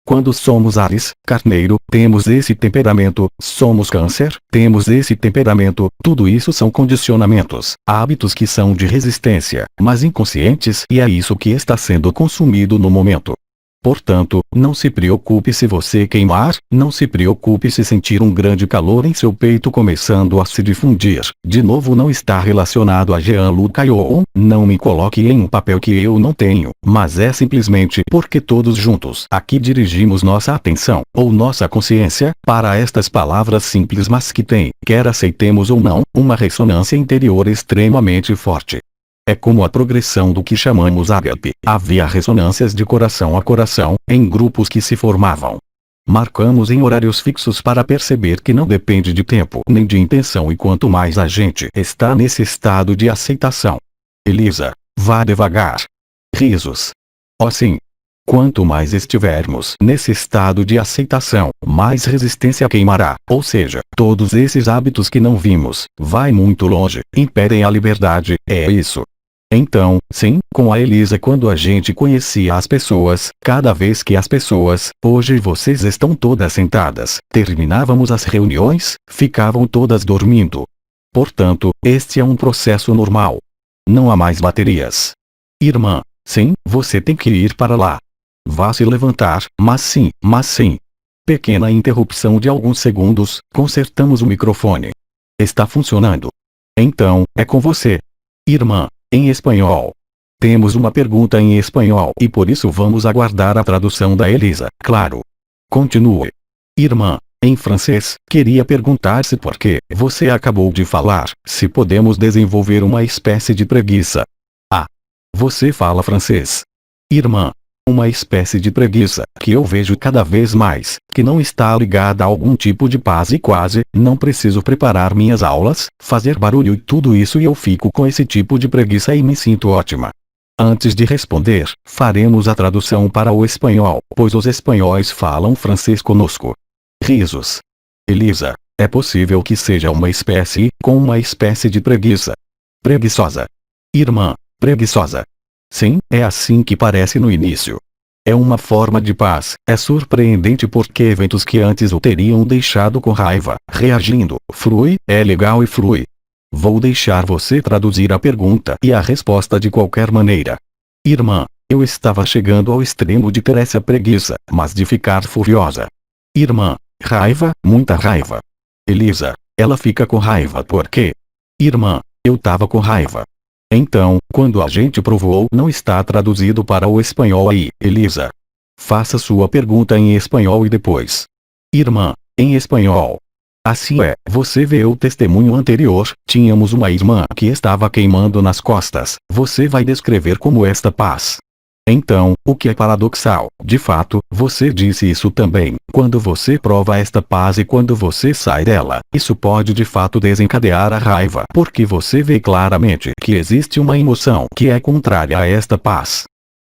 Quando somos Áries, Carneiro, temos esse temperamento, somos Câncer, temos esse temperamento, tudo isso são condicionamentos, hábitos que são de resistência, mas inconscientes e é isso que está sendo consumido no momento. Portanto, não se preocupe se você queimar, não se preocupe se sentir um grande calor em seu peito começando a se difundir. De novo não está relacionado a Jean-Luc Ayon, não me coloque em um papel que eu não tenho, mas é simplesmente porque todos juntos aqui dirigimos nossa atenção, ou nossa consciência, para estas palavras simples mas que têm, quer aceitemos ou não, uma ressonância interior extremamente forte. É como a progressão do que chamamos ágape. Havia ressonâncias de coração a coração, em grupos que se formavam. Marcamos em horários fixos para perceber que não depende de tempo nem de intenção e quanto mais a gente está nesse estado de aceitação. Elisa, Vá devagar. Risos. Oh sim. Quanto mais estivermos nesse estado de aceitação, mais resistência queimará. Ou seja, todos esses hábitos que não vimos, vai muito longe, impedem a liberdade, é isso. Então, sim, com a Elisa quando a gente conhecia as pessoas, cada vez que as pessoas, hoje vocês estão todas sentadas, terminávamos as reuniões, ficavam todas dormindo. Portanto, este é um processo normal. Não há mais baterias. Irmã, sim, você tem que ir para lá. Vá se levantar, mas sim. Pequena interrupção de alguns segundos, consertamos o microfone. Está funcionando. Então, é com você. Irmã, em espanhol. Temos uma pergunta em espanhol e por isso vamos aguardar a tradução da Elisa, claro. Continue. Irmã, em francês, queria perguntar se porque você acabou de falar, se podemos desenvolver uma espécie de preguiça. Ah. Você fala francês. Irmã. Uma espécie de preguiça, que eu vejo cada vez mais, que não está ligada a algum tipo de paz e quase, não preciso preparar minhas aulas, fazer barulho e tudo isso e eu fico com esse tipo de preguiça e me sinto ótima. Antes de responder, faremos a tradução para o espanhol, pois os espanhóis falam francês conosco. Risos. Elisa, é possível que seja uma espécie, com uma espécie de preguiça. Preguiçosa. Irmã, preguiçosa. Sim, é assim que parece no início. É uma forma de paz, é surpreendente porque eventos que antes o teriam deixado com raiva, reagindo, flui, é legal e flui. Vou deixar você traduzir a pergunta e a resposta de qualquer maneira. Irmã, eu estava chegando ao extremo de ter essa preguiça, mas de ficar furiosa. Irmã, raiva, muita raiva. Elisa, ela fica com raiva por quê? Irmã, eu tava com raiva. Então, quando a gente provou não está traduzido para o espanhol aí, Elisa. Faça sua pergunta em espanhol e depois. Irmã, em espanhol. Assim é, você vê o testemunho anterior, tínhamos uma irmã que estava queimando nas costas, você vai descrever como esta paz. Então, o que é paradoxal, de fato, você disse isso também, quando você prova esta paz e quando você sai dela, isso pode de fato desencadear a raiva, porque você vê claramente que existe uma emoção que é contrária a esta paz.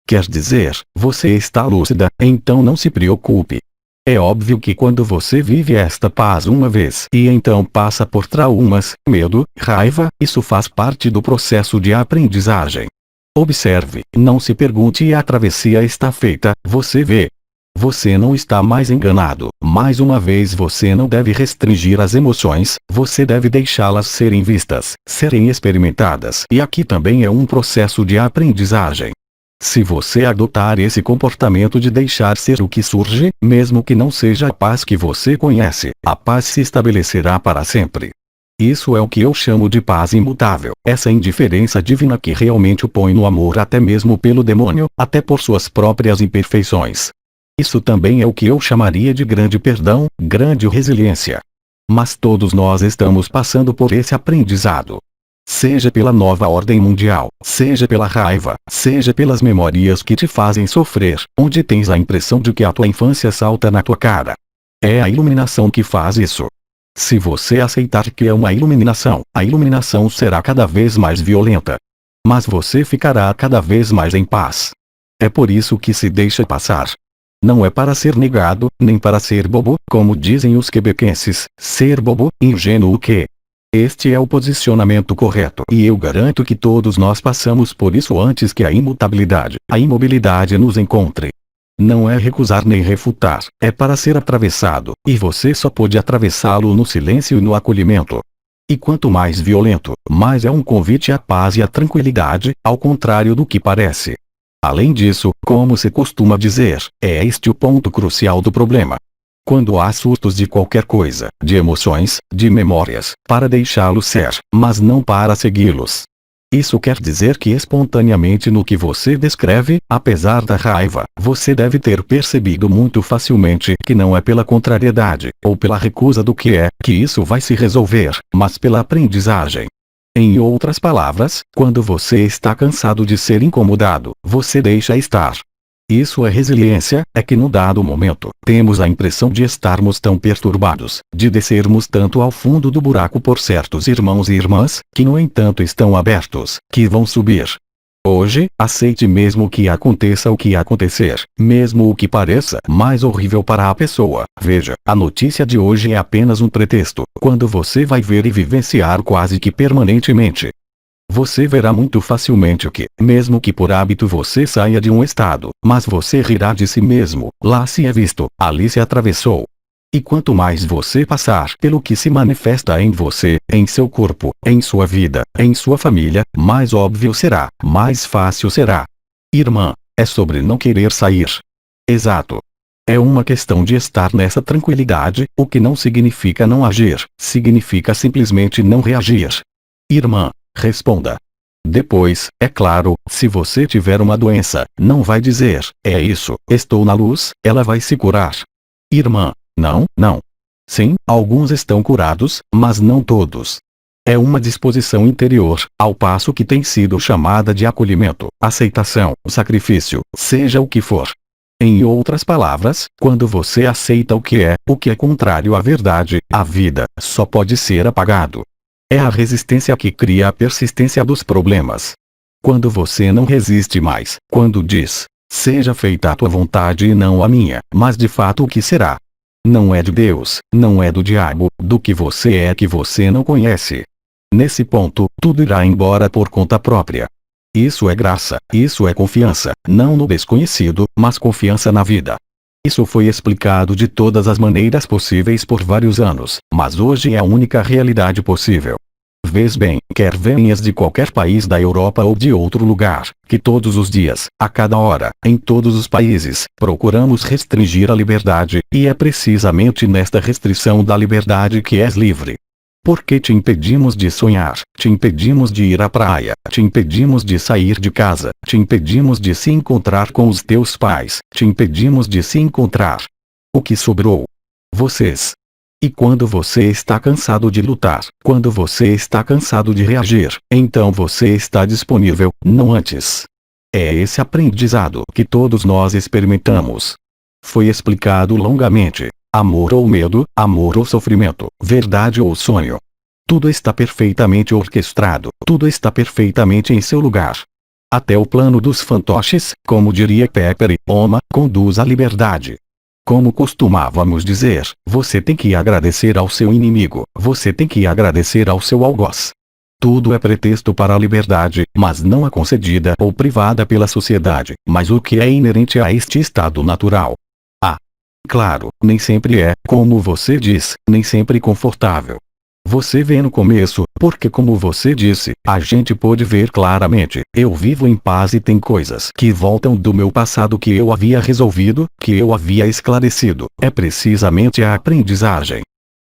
Quer dizer, você está lúcida, então não se preocupe. É óbvio que quando você vive esta paz uma vez e então passa por traumas, medo, raiva, isso faz parte do processo de aprendizagem. Observe, não se pergunte e a travessia está feita, você vê. Você não está mais enganado, mais uma vez você não deve restringir as emoções, você deve deixá-las serem vistas, serem experimentadas e aqui também é um processo de aprendizagem. Se você adotar esse comportamento de deixar ser o que surge, mesmo que não seja a paz que você conhece, a paz se estabelecerá para sempre. Isso é o que eu chamo de paz imutável, essa indiferença divina que realmente o põe no amor até mesmo pelo demônio, até por suas próprias imperfeições. Isso também é o que eu chamaria de grande perdão, grande resiliência. Mas todos nós estamos passando por esse aprendizado. Seja pela nova ordem mundial, seja pela raiva, seja pelas memórias que te fazem sofrer, onde tens a impressão de que a tua infância salta na tua cara. É a iluminação que faz isso. Se você aceitar que é uma iluminação, a iluminação será cada vez mais violenta. Mas você ficará cada vez mais em paz. É por isso que se deixa passar. Não é para ser negado, nem para ser bobo, como dizem os quebequenses, ser bobo, ingênuo o quê? Este é o posicionamento correto e eu garanto que todos nós passamos por isso antes que a imutabilidade, a imobilidade nos encontre. Não é recusar nem refutar, é para ser atravessado, e você só pode atravessá-lo no silêncio e no acolhimento. E quanto mais violento, mais é um convite à paz e à tranquilidade, ao contrário do que parece. Além disso, como se costuma dizer, é este o ponto crucial do problema. Quando há surtos de qualquer coisa, de emoções, de memórias, para deixá-los ser, mas não para segui-los. Isso quer dizer que espontaneamente no que você descreve, apesar da raiva, você deve ter percebido muito facilmente que não é pela contrariedade, ou pela recusa do que é, que isso vai se resolver, mas pela aprendizagem. Em outras palavras, quando você está cansado de ser incomodado, você deixa estar. Isso é resiliência, é que no dado momento, temos a impressão de estarmos tão perturbados, de descermos tanto ao fundo do buraco por certos irmãos e irmãs, que no entanto estão abertos, que vão subir. Hoje, aceite mesmo que aconteça o que acontecer, mesmo o que pareça mais horrível para a pessoa. Veja, a notícia de hoje é apenas um pretexto, quando você vai ver e vivenciar quase que permanentemente. Você verá muito facilmente que, mesmo que por hábito você saia de um estado, mas você rirá de si mesmo, lá se é visto, ali se atravessou. E quanto mais você passar pelo que se manifesta em você, em seu corpo, em sua vida, em sua família, mais óbvio será, mais fácil será. Irmã, é sobre não querer sair. Exato. É uma questão de estar nessa tranquilidade, o que não significa não agir, significa simplesmente não reagir. Irmã, responda. Depois, é claro, se você tiver uma doença, não vai dizer, é isso, estou na luz, ela vai se curar. Irmã, não, não. Sim, alguns estão curados, mas não todos. É uma disposição interior, ao passo que tem sido chamada de acolhimento, aceitação, sacrifício, seja o que for. Em outras palavras, quando você aceita o que é contrário à verdade, a vida só pode ser apagado. É a resistência que cria a persistência dos problemas. Quando você não resiste mais, quando diz, seja feita a tua vontade e não a minha, mas de fato o que será? Não é de Deus, não é do diabo, do que você é que você não conhece. Nesse ponto, tudo irá embora por conta própria. Isso é graça, isso é confiança, não no desconhecido, mas confiança na vida. Isso foi explicado de todas as maneiras possíveis por vários anos, mas hoje é a única realidade possível. Vês bem, quer venhas de qualquer país da Europa ou de outro lugar, que todos os dias, a cada hora, em todos os países, procuramos restringir a liberdade, e é precisamente nesta restrição da liberdade que és livre. Porque te impedimos de sonhar, te impedimos de ir à praia, te impedimos de sair de casa, te impedimos de se encontrar com os teus pais, te impedimos de se encontrar. O que sobrou? Vocês. E quando você está cansado de lutar, quando você está cansado de reagir, então você está disponível, não antes. É esse aprendizado que todos nós experimentamos. Foi explicado longamente. Amor ou medo, amor ou sofrimento, verdade ou sonho. Tudo está perfeitamente orquestrado, tudo está perfeitamente em seu lugar. Até o plano dos fantoches, como diria Pepper, conduz à liberdade. Como costumávamos dizer, você tem que agradecer ao seu inimigo, você tem que agradecer ao seu algoz. Tudo é pretexto para a liberdade, mas não a concedida ou privada pela sociedade, mas o que é inerente a este estado natural. Claro, nem sempre é, como você diz, nem sempre confortável. Você vê no começo, porque como você disse, a gente pôde ver claramente, eu vivo em paz e tem coisas que voltam do meu passado que eu havia resolvido, que eu havia esclarecido, é precisamente a aprendizagem.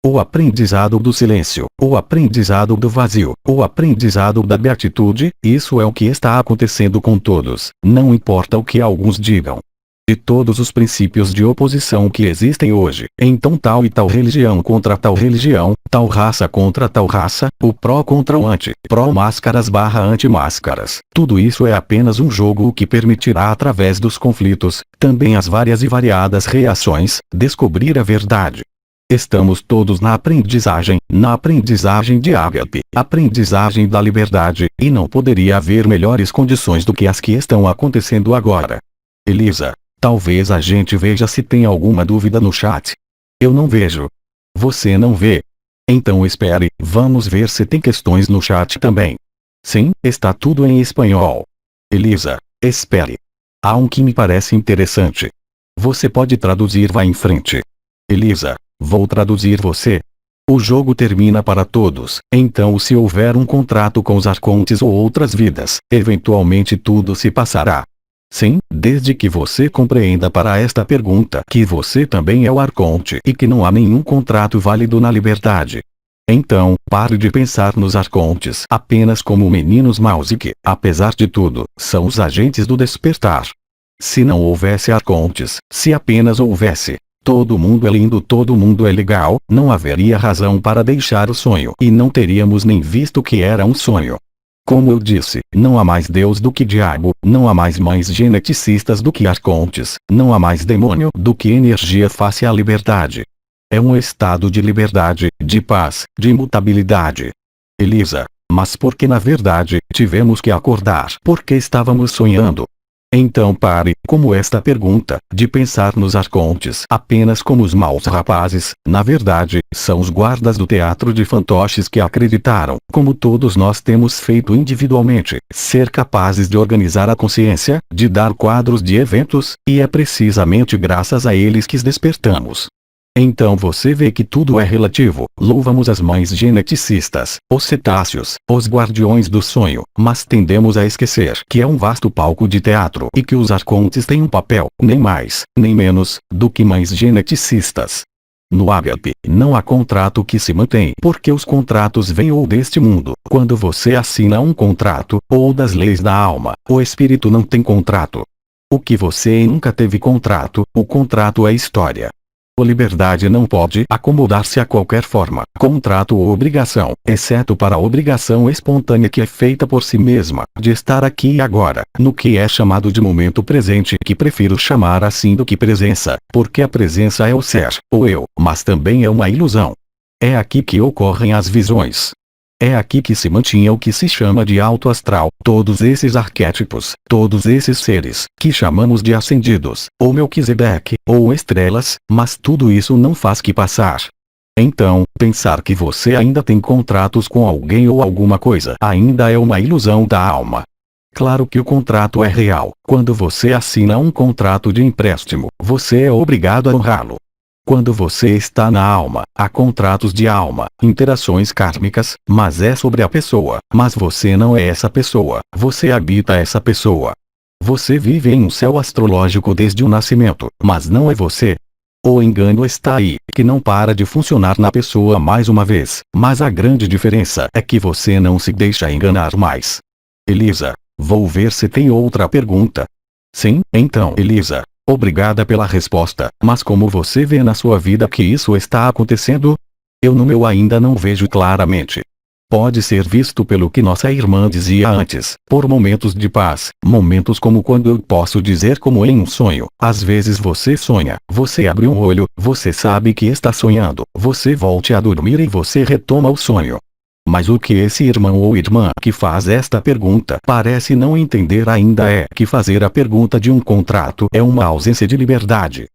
O aprendizado do silêncio, o aprendizado do vazio, o aprendizado da beatitude, isso é o que está acontecendo com todos, não importa o que alguns digam. De todos os princípios de oposição que existem hoje, então tal e tal religião contra tal religião, tal raça contra tal raça, o pró contra o anti, pró-máscaras barra anti-máscaras, tudo isso é apenas um jogo que permitirá através dos conflitos, também as várias e variadas reações, descobrir a verdade. Estamos todos na aprendizagem de ágape, aprendizagem da liberdade, e não poderia haver melhores condições do que as que estão acontecendo agora. Elisa. Talvez a gente veja se tem alguma dúvida no chat. Eu não vejo. Você não vê? Então espere, vamos ver se tem questões no chat também. Sim, está tudo em espanhol. Elisa, espere. Há um que me parece interessante. Você pode traduzir, vá em frente. Elisa, vou traduzir você. O jogo termina para todos, então se houver um contrato com os arcontes ou outras vidas, eventualmente tudo se passará. Sim, desde que você compreenda para esta pergunta que você também é o arconte e que não há nenhum contrato válido na liberdade. Então, pare de pensar nos arcontes apenas como meninos maus e que, apesar de tudo, são os agentes do despertar. Se não houvesse arcontes, se apenas houvesse, todo mundo é lindo, todo mundo é legal, não haveria razão para deixar o sonho e não teríamos nem visto que era um sonho. Como eu disse, não há mais Deus do que diabo, não há mais mães geneticistas do que arcontes, não há mais demônio do que energia face à liberdade. É um estado de liberdade, de paz, de imutabilidade. Elisa, mas porque na verdade, tivemos que acordar porque estávamos sonhando. Então pare, como esta pergunta, de pensar nos arcontes apenas como os maus rapazes, na verdade, são os guardas do teatro de fantoches que acreditaram, como todos nós temos feito individualmente, ser capazes de organizar a consciência, de dar quadros de eventos, e é precisamente graças a eles que despertamos. Então você vê que tudo é relativo. Louvamos as mães geneticistas, os cetáceos, os guardiões do sonho, mas tendemos a esquecer que é um vasto palco de teatro e que os arcontes têm um papel, nem mais, nem menos, do que mães geneticistas. No ágape, não há contrato que se mantém porque os contratos vêm ou deste mundo. Quando você assina um contrato, ou das leis da alma, o espírito não tem contrato. O que você nunca teve contrato, o contrato é história. A liberdade não pode acomodar-se a qualquer forma, contrato ou obrigação, exceto para a obrigação espontânea que é feita por si mesma, de estar aqui e agora, no que é chamado de momento presente, que prefiro chamar assim do que presença, porque a presença é o ser, o eu, mas também é uma ilusão. É aqui que ocorrem as visões. É aqui que se mantinha o que se chama de alto astral, todos esses arquétipos, todos esses seres, que chamamos de ascendidos, ou Melquisedeque, ou estrelas, mas tudo isso não faz que passar. Então, pensar que você ainda tem contratos com alguém ou alguma coisa ainda é uma ilusão da alma. Claro que o contrato é real. Quando você assina um contrato de empréstimo, você é obrigado a honrá-lo. Quando você está na alma, há contratos de alma, interações kármicas, mas é sobre a pessoa. Mas você não é essa pessoa, você habita essa pessoa. Você vive em um céu astrológico desde o nascimento, mas não é você. O engano está aí, que não para de funcionar na pessoa mais uma vez, mas a grande diferença é que você não se deixa enganar mais. Elisa, vou ver se tem outra pergunta. Sim, então Elisa. Obrigada pela resposta, mas como você vê na sua vida que isso está acontecendo? Eu no meu ainda não vejo claramente. Pode ser visto pelo que nossa irmã dizia antes, por momentos de paz, momentos como quando eu posso dizer como em um sonho. Às vezes você sonha, você abre um olho, você sabe que está sonhando, você volta a dormir e você retoma o sonho. Mas o que esse irmão ou irmã que faz esta pergunta parece não entender ainda é que fazer a pergunta de um contrato é uma ausência de liberdade.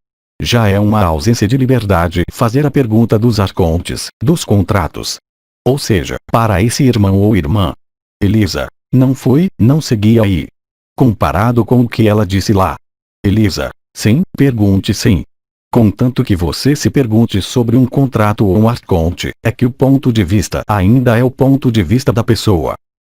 Já é uma ausência de liberdade fazer a pergunta dos arcontes, dos contratos. Ou seja, para esse irmão ou irmã, Elisa, não segui aí. Comparado com o que ela disse lá. Elisa, sim, pergunte sim. Contanto que você se pergunte sobre um contrato ou um arconte, é que o ponto de vista ainda é o ponto de vista da pessoa.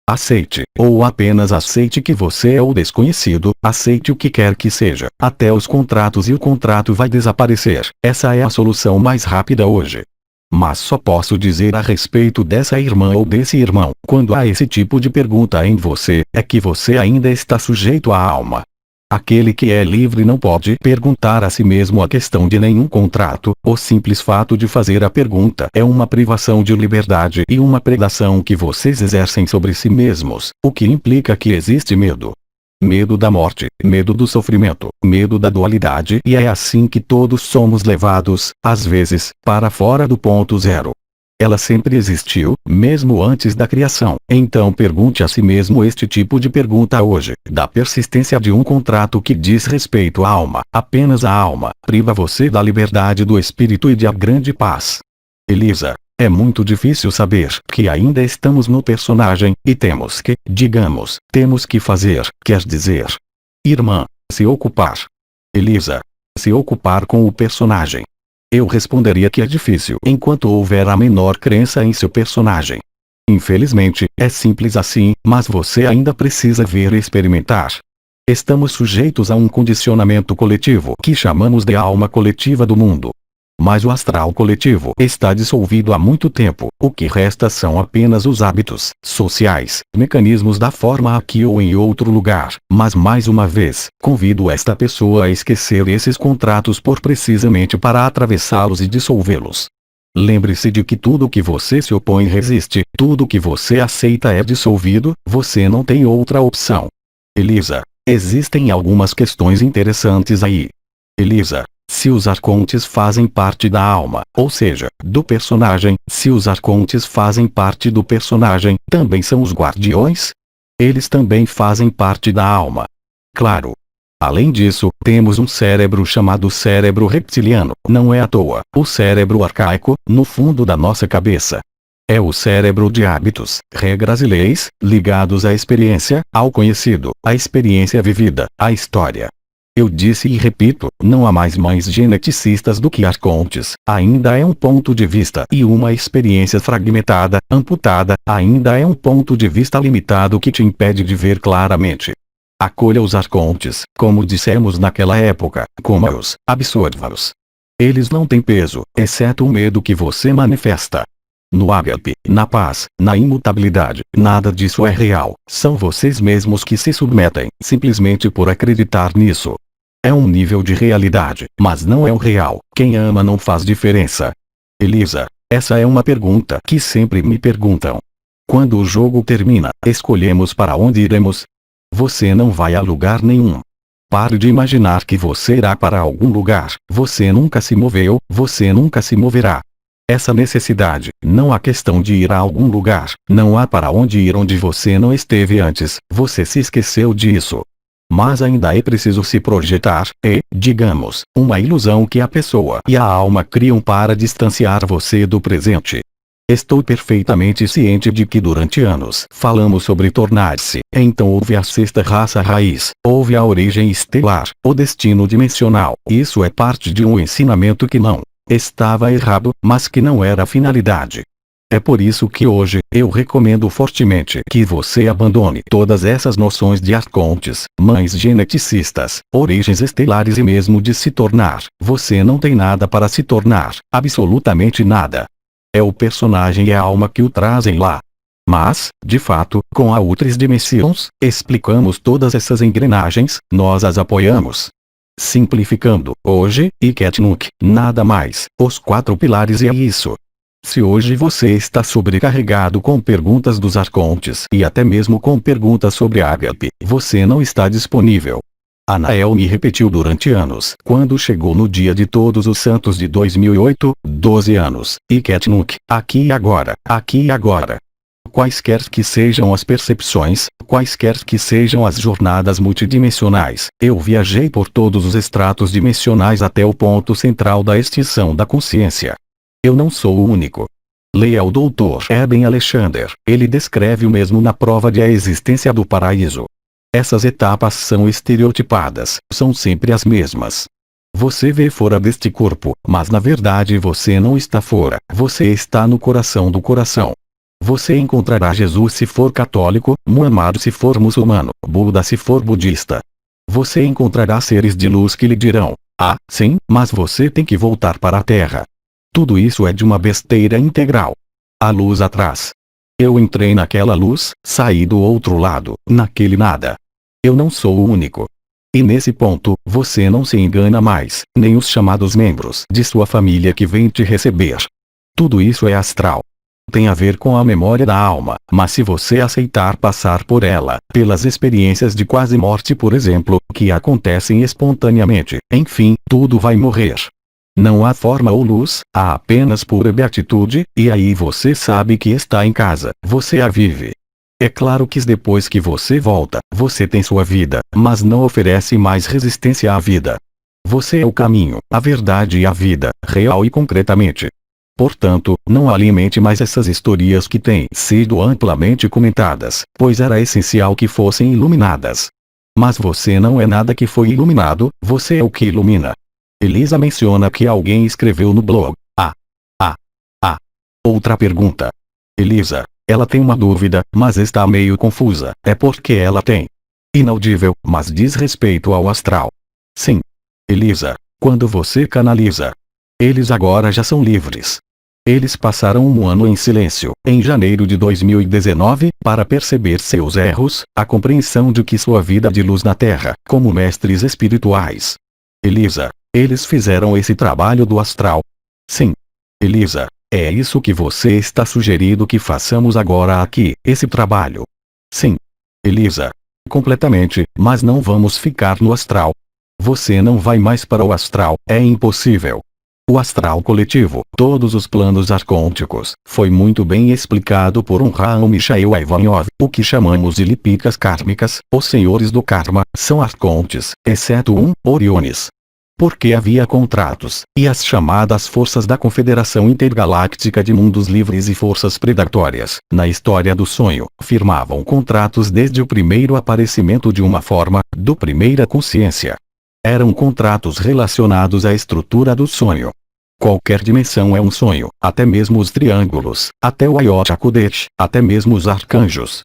Aceite, ou apenas aceite que você é o desconhecido, aceite o que quer que seja, até os contratos e o contrato vai desaparecer. Essa é a solução mais rápida hoje. Mas só posso dizer a respeito dessa irmã ou desse irmão, quando há esse tipo de pergunta em você, é que você ainda está sujeito à alma. Aquele que é livre não pode perguntar a si mesmo a questão de nenhum contrato. O simples fato de fazer a pergunta é uma privação de liberdade e uma predação que vocês exercem sobre si mesmos, o que implica que existe medo. Medo da morte, medo do sofrimento, medo da dualidade, e é assim que todos somos levados, às vezes, para fora do ponto zero. Ela sempre existiu, mesmo antes da criação. Então pergunte a si mesmo este tipo de pergunta hoje, da persistência de um contrato que diz respeito à alma, apenas a alma, priva você da liberdade do espírito e de a grande paz. Elisa, é muito difícil saber que ainda estamos no personagem, e temos que fazer, quer dizer. Irmã, se ocupar. Elisa, se ocupar com o personagem. Eu responderia que é difícil enquanto houver a menor crença em seu personagem. Infelizmente, é simples assim, mas você ainda precisa ver e experimentar. Estamos sujeitos a um condicionamento coletivo que chamamos de alma coletiva do mundo. Mas o astral coletivo está dissolvido há muito tempo, o que resta são apenas os hábitos sociais, mecanismos da forma aqui ou em outro lugar. Mas mais uma vez, convido esta pessoa a esquecer esses contratos precisamente para atravessá-los e dissolvê-los. Lembre-se de que tudo que você se opõe resiste, tudo que você aceita é dissolvido, você não tem outra opção. Elisa, existem algumas questões interessantes aí. Elisa, se os arcontes fazem parte da alma, ou seja, do personagem, se os arcontes fazem parte do personagem, também são os guardiões? Eles também fazem parte da alma. Claro. Além disso, temos um cérebro chamado cérebro reptiliano, não é à toa, o cérebro arcaico, no fundo da nossa cabeça. É o cérebro de hábitos, regras e leis, ligados à experiência, ao conhecido, à experiência vivida, à história. Eu disse e repito, não há mais mães geneticistas do que arcontes, ainda é um ponto de vista e uma experiência fragmentada, amputada, ainda é um ponto de vista limitado que te impede de ver claramente. Acolha os arcontes, como dissemos naquela época, coma-os, absorva-os. Eles não têm peso, exceto o medo que você manifesta. No ágape, na paz, na imutabilidade, nada disso é real, são vocês mesmos que se submetem, simplesmente por acreditar nisso. É um nível de realidade, mas não é o real, quem ama não faz diferença. Elisa, essa é uma pergunta que sempre me perguntam. Quando o jogo termina, escolhemos para onde iremos? Você não vai a lugar nenhum. Pare de imaginar que você irá para algum lugar, você nunca se moveu, você nunca se moverá. Essa necessidade, não há questão de ir a algum lugar, não há para onde ir onde você não esteve antes, você se esqueceu disso. Mas ainda é preciso se projetar, digamos, uma ilusão que a pessoa e a alma criam para distanciar você do presente. Estou perfeitamente ciente de que durante anos falamos sobre tornar-se, então houve a sexta raça raiz, houve a origem estelar, o destino dimensional, isso é parte de um ensinamento que não estava errado, mas que não era a finalidade. É por isso que hoje, eu recomendo fortemente que você abandone todas essas noções de arcontes, mães geneticistas, origens estelares e mesmo de se tornar. Você não tem nada para se tornar, absolutamente nada. É o personagem e a alma que o trazem lá. Mas, de fato, com a Ultris Dimensions, explicamos todas essas engrenagens, nós as apoiamos. Simplificando, hoje, e Ketnuk, nada mais, os 4 pilares e é isso. Se hoje você está sobrecarregado com perguntas dos arcontes e até mesmo com perguntas sobre ágape, você não está disponível. Anael me repetiu durante anos, quando chegou no dia de Todos os Santos de 2008, 12 anos, e Ketnuk, aqui e agora, aqui e agora. Quaisquer que sejam as percepções, quaisquer que sejam as jornadas multidimensionais, eu viajei por todos os estratos dimensionais até o ponto central da extinção da consciência. Eu não sou o único. Leia o Dr. Eben Alexander, ele descreve o mesmo na prova de a existência do paraíso. Essas etapas são estereotipadas, são sempre as mesmas. Você vê fora deste corpo, mas na verdade você não está fora, você está no coração do coração. Você encontrará Jesus se for católico, Muhammad se for muçulmano, Buda se for budista. Você encontrará seres de luz que lhe dirão, sim, mas você tem que voltar para a Terra. Tudo isso é de uma besteira integral. A luz atrás. Eu entrei naquela luz, saí do outro lado, naquele nada. Eu não sou o único. E nesse ponto, você não se engana mais, nem os chamados membros de sua família que vêm te receber. Tudo isso é astral. Tem a ver com a memória da alma, mas se você aceitar passar por ela, pelas experiências de quase morte por exemplo, que acontecem espontaneamente, enfim, tudo vai morrer. Não há forma ou luz, há apenas pura beatitude, e aí você sabe que está em casa, você a vive. É claro que depois que você volta, você tem sua vida, mas não oferece mais resistência à vida. Você é o caminho, a verdade e a vida, real e concretamente. Portanto, não alimente mais essas historias que têm sido amplamente comentadas, pois era essencial que fossem iluminadas. Mas você não é nada que foi iluminado, você é o que ilumina. Elisa menciona que alguém escreveu no blog. Outra pergunta. Elisa, ela tem uma dúvida, mas está meio confusa, é porque ela tem. Inaudível, mas diz respeito ao astral. Sim. Elisa, quando você canaliza. Eles agora já são livres. Eles passaram um ano em silêncio, em janeiro de 2019, para perceber seus erros, a compreensão de que sua vida de luz na Terra, como mestres espirituais. Elisa, eles fizeram esse trabalho do astral? Sim. Elisa, é isso que você está sugerindo que façamos agora aqui, esse trabalho? Sim. Elisa, completamente, mas não vamos ficar no astral. Você não vai mais para o astral, é impossível. O astral coletivo, todos os planos arcônticos, foi muito bem explicado por Raul Michael Ivanov. O que chamamos de lípicas kármicas, os senhores do karma, são arcontes, exceto Oriones. Porque havia contratos, e as chamadas forças da Confederação Intergaláctica de Mundos Livres e forças predatórias, na história do sonho, firmavam contratos desde o primeiro aparecimento de uma forma, do primeira consciência. Eram contratos relacionados à estrutura do sonho. Qualquer dimensão é um sonho, até mesmo os triângulos, até o Iota Kodesh, até mesmo os arcanjos.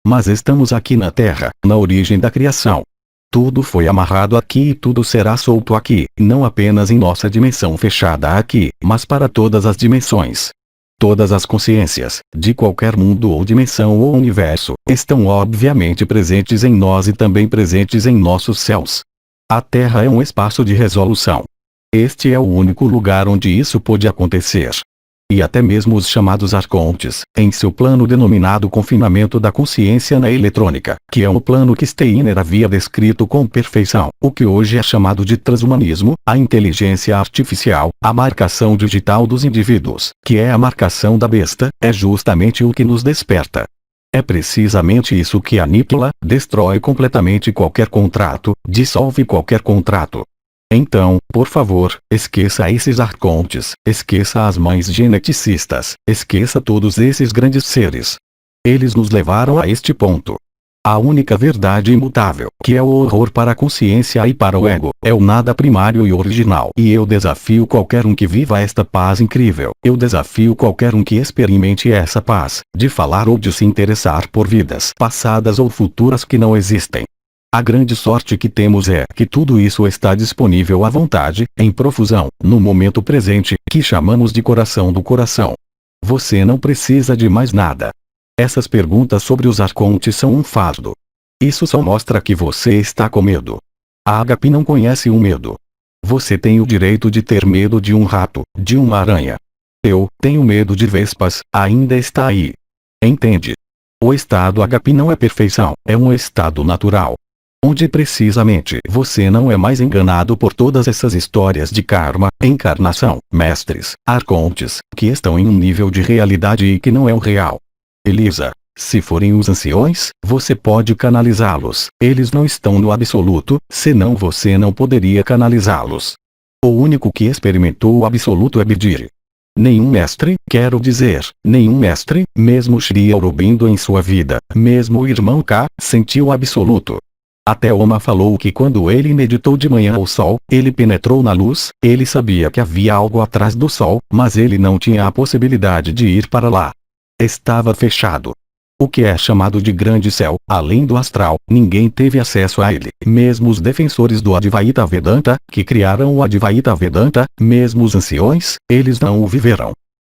Mas estamos aqui na Terra, na origem da criação. Tudo foi amarrado aqui e tudo será solto aqui, não apenas em nossa dimensão fechada aqui, mas para todas as dimensões. Todas as consciências, de qualquer mundo ou dimensão ou universo, estão obviamente presentes em nós e também presentes em nossos céus. A Terra é um espaço de resolução. Este é o único lugar onde isso pode acontecer. E até mesmo os chamados arcontes, em seu plano denominado confinamento da consciência na eletrônica, que é o plano que Steiner havia descrito com perfeição, o que hoje é chamado de transhumanismo, a inteligência artificial, a marcação digital dos indivíduos, que é a marcação da besta, é justamente o que nos desperta. É precisamente isso que aniquila, destrói completamente qualquer contrato, dissolve qualquer contrato. Então, por favor, esqueça esses arcontes, esqueça as mães geneticistas, esqueça todos esses grandes seres. Eles nos levaram a este ponto. A única verdade imutável, que é o horror para a consciência e para o ego, é o nada primário e original. E eu desafio qualquer um que viva esta paz incrível. Eu desafio qualquer um que experimente essa paz, de falar ou de se interessar por vidas passadas ou futuras que não existem. A grande sorte que temos é que tudo isso está disponível à vontade, em profusão, no momento presente, que chamamos de coração do coração. Você não precisa de mais nada. Essas perguntas sobre os arcontes são um fardo. Isso só mostra que você está com medo. A Agape não conhece o medo. Você tem o direito de ter medo de um rato, de uma aranha. Eu tenho medo de vespas, ainda está aí. Entende? O estado Agape não é perfeição, é um estado natural. Onde precisamente você não é mais enganado por todas essas histórias de karma, encarnação, mestres, arcontes, que estão em um nível de realidade e que não é o real. Elisa, se forem os anciões, você pode canalizá-los. Eles não estão no absoluto, senão você não poderia canalizá-los. O único que experimentou o absoluto é Bidiri. Nenhum mestre, quero dizer, nenhum mestre, mesmo Sri Aurobindo em sua vida, mesmo o irmão K, sentiu o absoluto. Até Oma falou que quando ele meditou de manhã ao sol, ele penetrou na luz, ele sabia que havia algo atrás do sol, mas ele não tinha a possibilidade de ir para lá. Estava fechado. O que é chamado de grande céu, além do astral, ninguém teve acesso a ele. Mesmo os defensores do Advaita Vedanta, que criaram o Advaita Vedanta, mesmo os anciões, eles não o viveram.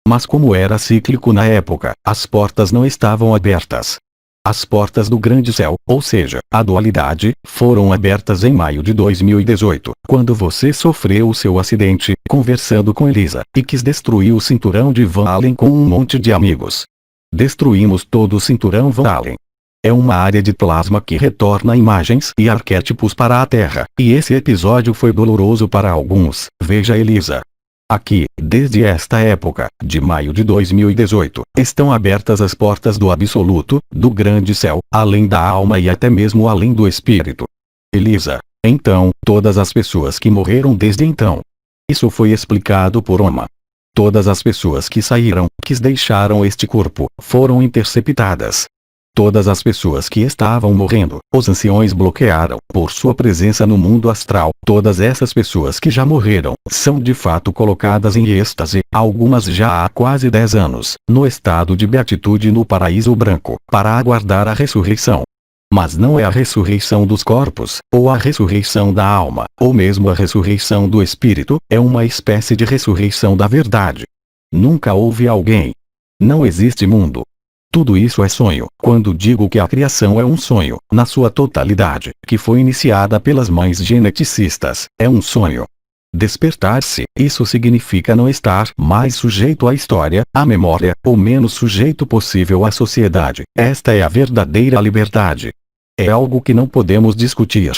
Mas como era cíclico na época, as portas não estavam abertas. As portas do grande céu, ou seja, a dualidade, foram abertas em maio de 2018, quando você sofreu o seu acidente, conversando com Elisa, e quis destruir o cinturão de Van Allen com um monte de amigos. Destruímos todo o cinturão Van Allen. É uma área de plasma que retorna imagens e arquétipos para a Terra, e esse episódio foi doloroso para alguns, veja Elisa. Aqui, desde esta época, de maio de 2018, estão abertas as portas do absoluto, do grande céu, além da alma e até mesmo além do espírito. Elisa, então, todas as pessoas que morreram desde então. Isso foi explicado por Oma. Todas as pessoas que saíram, que deixaram este corpo, foram interceptadas. Todas as pessoas que estavam morrendo, os anciões bloquearam, por sua presença no mundo astral. Todas essas pessoas que já morreram, são de fato colocadas em êxtase, algumas já há quase 10 anos, no estado de beatitude no paraíso branco, para aguardar a ressurreição. Mas não é a ressurreição dos corpos, ou a ressurreição da alma, ou mesmo a ressurreição do espírito, é uma espécie de ressurreição da verdade. Nunca houve alguém. Não existe mundo. Tudo isso é sonho. Quando digo que a criação é um sonho, na sua totalidade, que foi iniciada pelas mães geneticistas, é um sonho. Despertar-se, isso significa não estar mais sujeito à história, à memória, ou menos sujeito possível à sociedade. Esta é a verdadeira liberdade. É algo que não podemos discutir.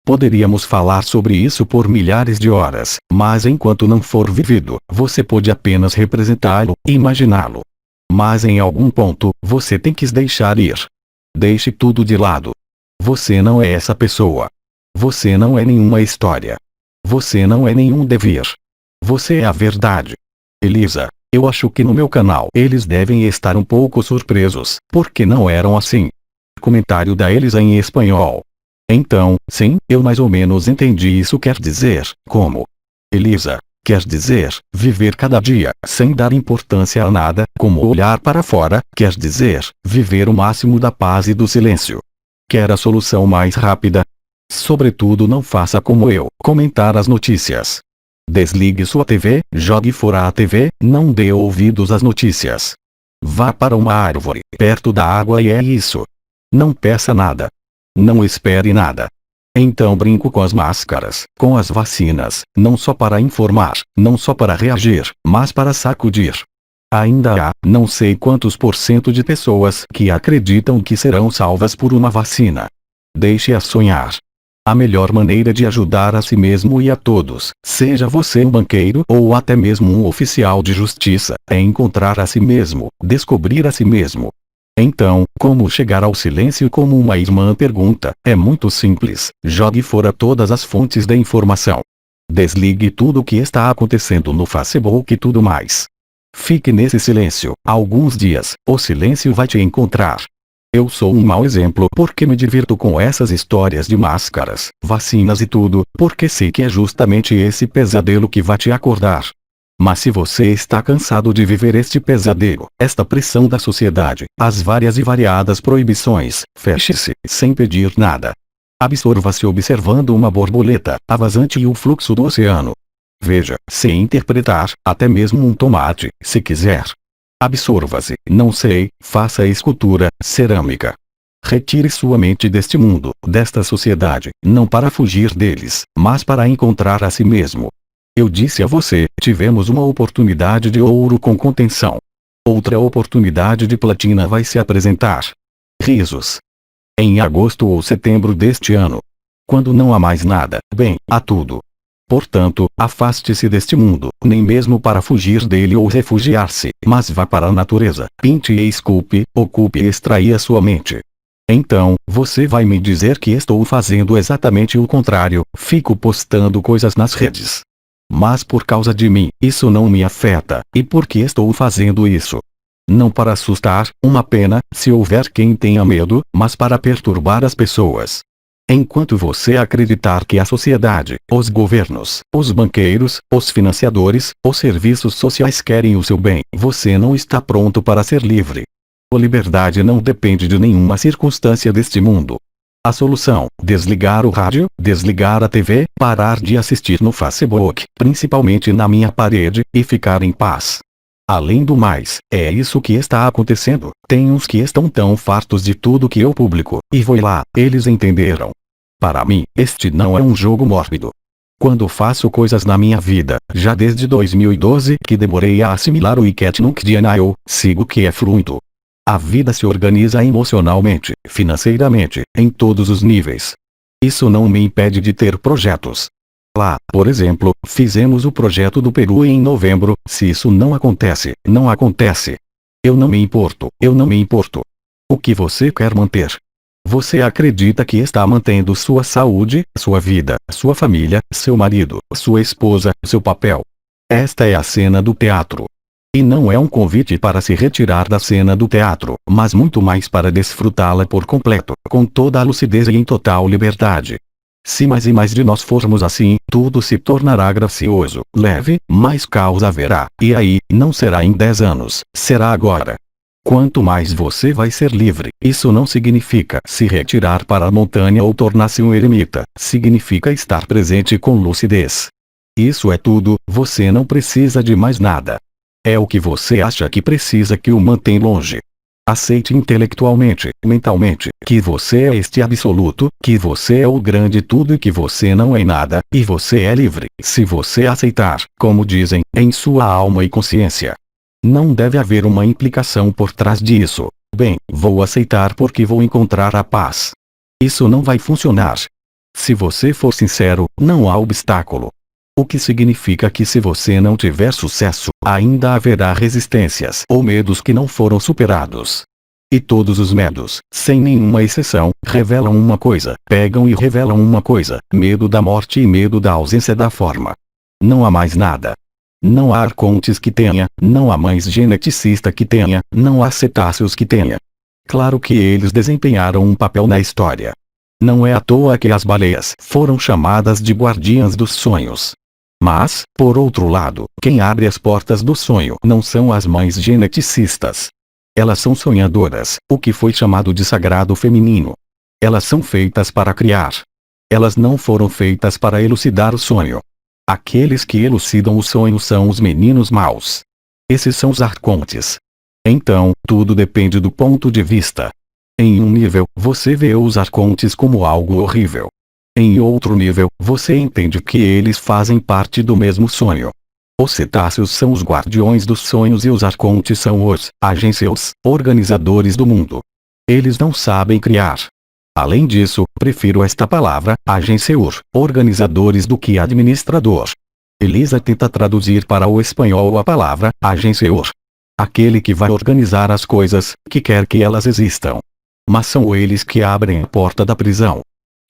Poderíamos falar sobre isso por milhares de horas, mas enquanto não for vivido, você pode apenas representá-lo, imaginá-lo. Mas em algum ponto, você tem que se deixar ir. Deixe tudo de lado. Você não é essa pessoa. Você não é nenhuma história. Você não é nenhum devir. Você é a verdade. Elisa, eu acho que no meu canal eles devem estar um pouco surpresos, porque não eram assim. Comentário da Elisa em espanhol. Então, sim, eu mais ou menos entendi isso quer dizer, como? Elisa, quer dizer, viver cada dia, sem dar importância a nada, como olhar para fora, quer dizer, viver o máximo da paz e do silêncio. Quer a solução mais rápida? Sobretudo não faça como eu, comentar as notícias. Desligue sua TV, jogue fora a TV, não dê ouvidos às notícias. Vá para uma árvore, perto da água e é isso. Não peça nada. Não espere nada. Então brinco com as máscaras, com as vacinas, não só para informar, não só para reagir, mas para sacudir. Ainda há, não sei quantos % de pessoas que acreditam que serão salvas por uma vacina. Deixe-as sonhar. A melhor maneira de ajudar a si mesmo e a todos, seja você um banqueiro ou até mesmo um oficial de justiça, é encontrar a si mesmo, descobrir a si mesmo. Então, como chegar ao silêncio como uma irmã pergunta, é muito simples, jogue fora todas as fontes de informação. Desligue tudo o que está acontecendo no Facebook e tudo mais. Fique nesse silêncio, alguns dias, o silêncio vai te encontrar. Eu sou um mau exemplo porque me divirto com essas histórias de máscaras, vacinas e tudo, porque sei que é justamente esse pesadelo que vai te acordar. Mas se você está cansado de viver este pesadelo, esta pressão da sociedade, as várias e variadas proibições, feche-se, sem pedir nada. Absorva-se observando uma borboleta, a vazante e o fluxo do oceano. Veja, se interpretar, até mesmo um tomate, se quiser. Absorva-se, não sei, faça escultura, cerâmica. Retire sua mente deste mundo, desta sociedade, não para fugir deles, mas para encontrar a si mesmo. Eu disse a você, tivemos uma oportunidade de ouro com contenção. Outra oportunidade de platina vai se apresentar. Risos. Em agosto ou setembro deste ano. Quando não há mais nada, bem, há tudo. Portanto, afaste-se deste mundo, nem mesmo para fugir dele ou refugiar-se, mas vá para a natureza, pinte e esculpe, ocupe e extraia sua mente. Então, você vai me dizer que estou fazendo exatamente o contrário, fico postando coisas nas redes. Mas por causa de mim, isso não me afeta, e por que estou fazendo isso? Não para assustar, uma pena, se houver quem tenha medo, mas para perturbar as pessoas. Enquanto você acreditar que a sociedade, os governos, os banqueiros, os financiadores, os serviços sociais querem o seu bem, você não está pronto para ser livre. A liberdade não depende de nenhuma circunstância deste mundo. A solução, desligar o rádio, desligar a TV, parar de assistir no Facebook, principalmente na minha parede, e ficar em paz. Além do mais, é isso que está acontecendo, tem uns que estão tão fartos de tudo que eu publico, e vou lá, eles entenderam. Para mim, este não é um jogo mórbido. Quando faço coisas na minha vida, já desde 2012 que demorei a assimilar o Iket Nunc Denial, sigo que é fluido. A vida se organiza emocionalmente, financeiramente, em todos os níveis. Isso não me impede de ter projetos. Lá, por exemplo, fizemos o projeto do Peru em novembro, se isso não acontece, não acontece. Eu não me importo, eu não me importo. O que você quer manter? Você acredita que está mantendo sua saúde, sua vida, sua família, seu marido, sua esposa, seu papel. Esta é a cena do teatro. E não é um convite para se retirar da cena do teatro, mas muito mais para desfrutá-la por completo, com toda a lucidez e em total liberdade. Se mais e mais de nós formos assim, tudo se tornará gracioso, leve, mais caos haverá, e aí, não será em 10 anos, será agora. Quanto mais você vai ser livre, isso não significa se retirar para a montanha ou tornar-se um eremita, significa estar presente com lucidez. Isso é tudo, você não precisa de mais nada. É o que você acha que precisa que o mantém longe. Aceite intelectualmente, mentalmente, que você é este absoluto, que você é o grande tudo e que você não é nada, e você é livre, se você aceitar, como dizem, em sua alma e consciência. Não deve haver uma implicação por trás disso. Bem, vou aceitar porque vou encontrar a paz. Isso não vai funcionar. Se você for sincero, não há obstáculo. O que significa que se você não tiver sucesso, ainda haverá resistências ou medos que não foram superados. E todos os medos, sem nenhuma exceção, revelam uma coisa, pegam e revelam uma coisa: medo da morte e medo da ausência da forma. Não há mais nada. Não há arcontes que tenha, não há mães geneticista que tenha, não há cetáceos que tenha. Claro que eles desempenharam um papel na história. Não é à toa que as baleias foram chamadas de guardiãs dos sonhos. Mas, por outro lado, quem abre as portas do sonho não são as mães geneticistas. Elas são sonhadoras, o que foi chamado de sagrado feminino. Elas são feitas para criar. Elas não foram feitas para elucidar o sonho. Aqueles que elucidam o sonho são os meninos maus. Esses são os arcontes. Então, tudo depende do ponto de vista. Em um nível, você vê os arcontes como algo horrível. Em outro nível, você entende que eles fazem parte do mesmo sonho. Os cetáceos são os guardiões dos sonhos e os arcontes são os agenseus, organizadores do mundo. Eles não sabem criar. Além disso, prefiro esta palavra, agenceur, organizadores, do que administrador. Elisa tenta traduzir para o espanhol a palavra agenceur. Aquele que vai organizar as coisas, que quer que elas existam. Mas são eles que abrem a porta da prisão.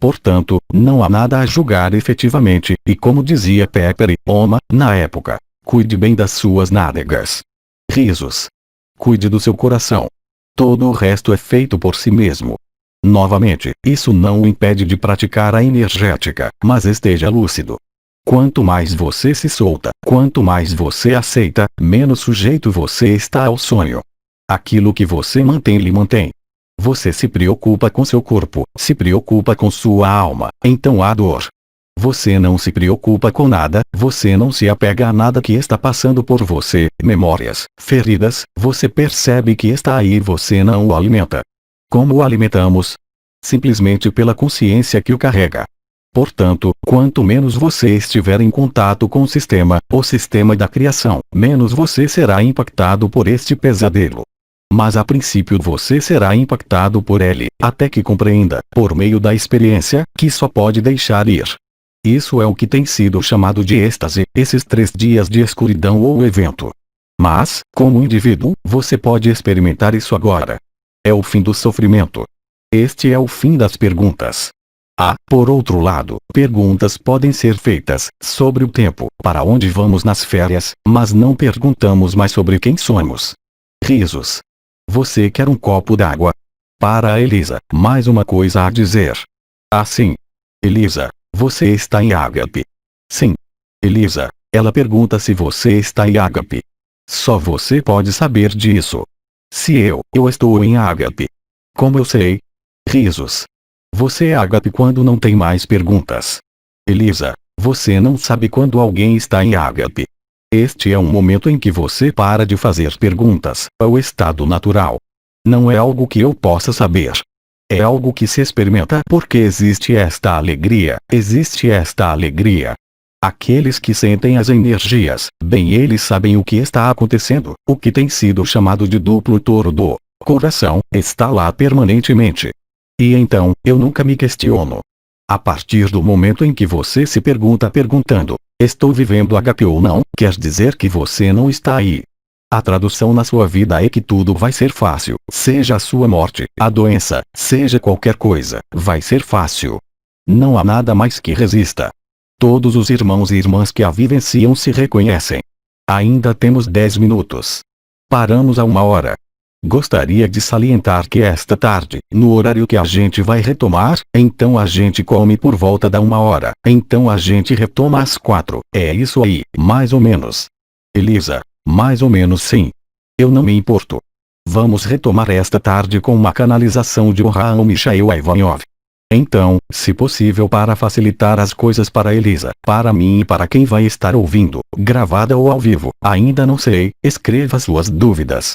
Portanto, não há nada a julgar efetivamente, e como dizia Pepper Oma, na época, cuide bem das suas nádegas. Risos. Cuide do seu coração. Todo o resto é feito por si mesmo. Novamente, isso não o impede de praticar a energética, mas esteja lúcido. Quanto mais você se solta, quanto mais você aceita, menos sujeito você está ao sonho. Aquilo que você mantém lhe mantém. Você se preocupa com seu corpo, se preocupa com sua alma, então há dor. Você não se preocupa com nada, você não se apega a nada que está passando por você, memórias, feridas, você percebe que está aí e você não o alimenta. Como o alimentamos? Simplesmente pela consciência que o carrega. Portanto, quanto menos você estiver em contato com o sistema da criação, menos você será impactado por este pesadelo. Mas a princípio você será impactado por ele, até que compreenda, por meio da experiência, que só pode deixar ir. Isso é o que tem sido chamado de êxtase, esses 3 dias de escuridão ou evento. Mas, como indivíduo, você pode experimentar isso agora. É o fim do sofrimento. Este é o fim das perguntas. Por outro lado, perguntas podem ser feitas sobre o tempo, para onde vamos nas férias, mas não perguntamos mais sobre quem somos. Risos. Você quer um copo d'água? Para a Elisa, mais uma coisa a dizer. Sim. Elisa, você está em Ágape? Sim. Elisa, ela pergunta se você está em Ágape. Só você pode saber disso. Se eu estou em Ágape. Como eu sei? Risos. Você é Ágape quando não tem mais perguntas. Elisa, você não sabe quando alguém está em Ágape. Este é um momento em que você para de fazer perguntas, é o estado natural. Não é algo que eu possa saber. É algo que se experimenta porque existe esta alegria, existe esta alegria. Aqueles que sentem as energias, bem eles sabem o que está acontecendo, o que tem sido chamado de duplo touro do coração, está lá permanentemente. E então, eu nunca me questiono. A partir do momento em que você se pergunta perguntando, estou vivendo HP ou não, quer dizer que você não está aí. A tradução na sua vida é que tudo vai ser fácil, seja a sua morte, a doença, seja qualquer coisa, vai ser fácil. Não há nada mais que resista. Todos os irmãos e irmãs que a vivenciam se reconhecem. Ainda temos 10 minutos. Paramos a 1 hora. Gostaria de salientar que esta tarde, no horário que a gente vai retomar, então a gente come por volta da 1 hora, então a gente retoma às 4, é isso aí, mais ou menos. Elisa, mais ou menos sim. Eu não me importo. Vamos retomar esta tarde com uma canalização de Avraham Michael Ivanov. Então, se possível para facilitar as coisas para Elisa, para mim e para quem vai estar ouvindo, gravada ou ao vivo, ainda não sei, escreva suas dúvidas.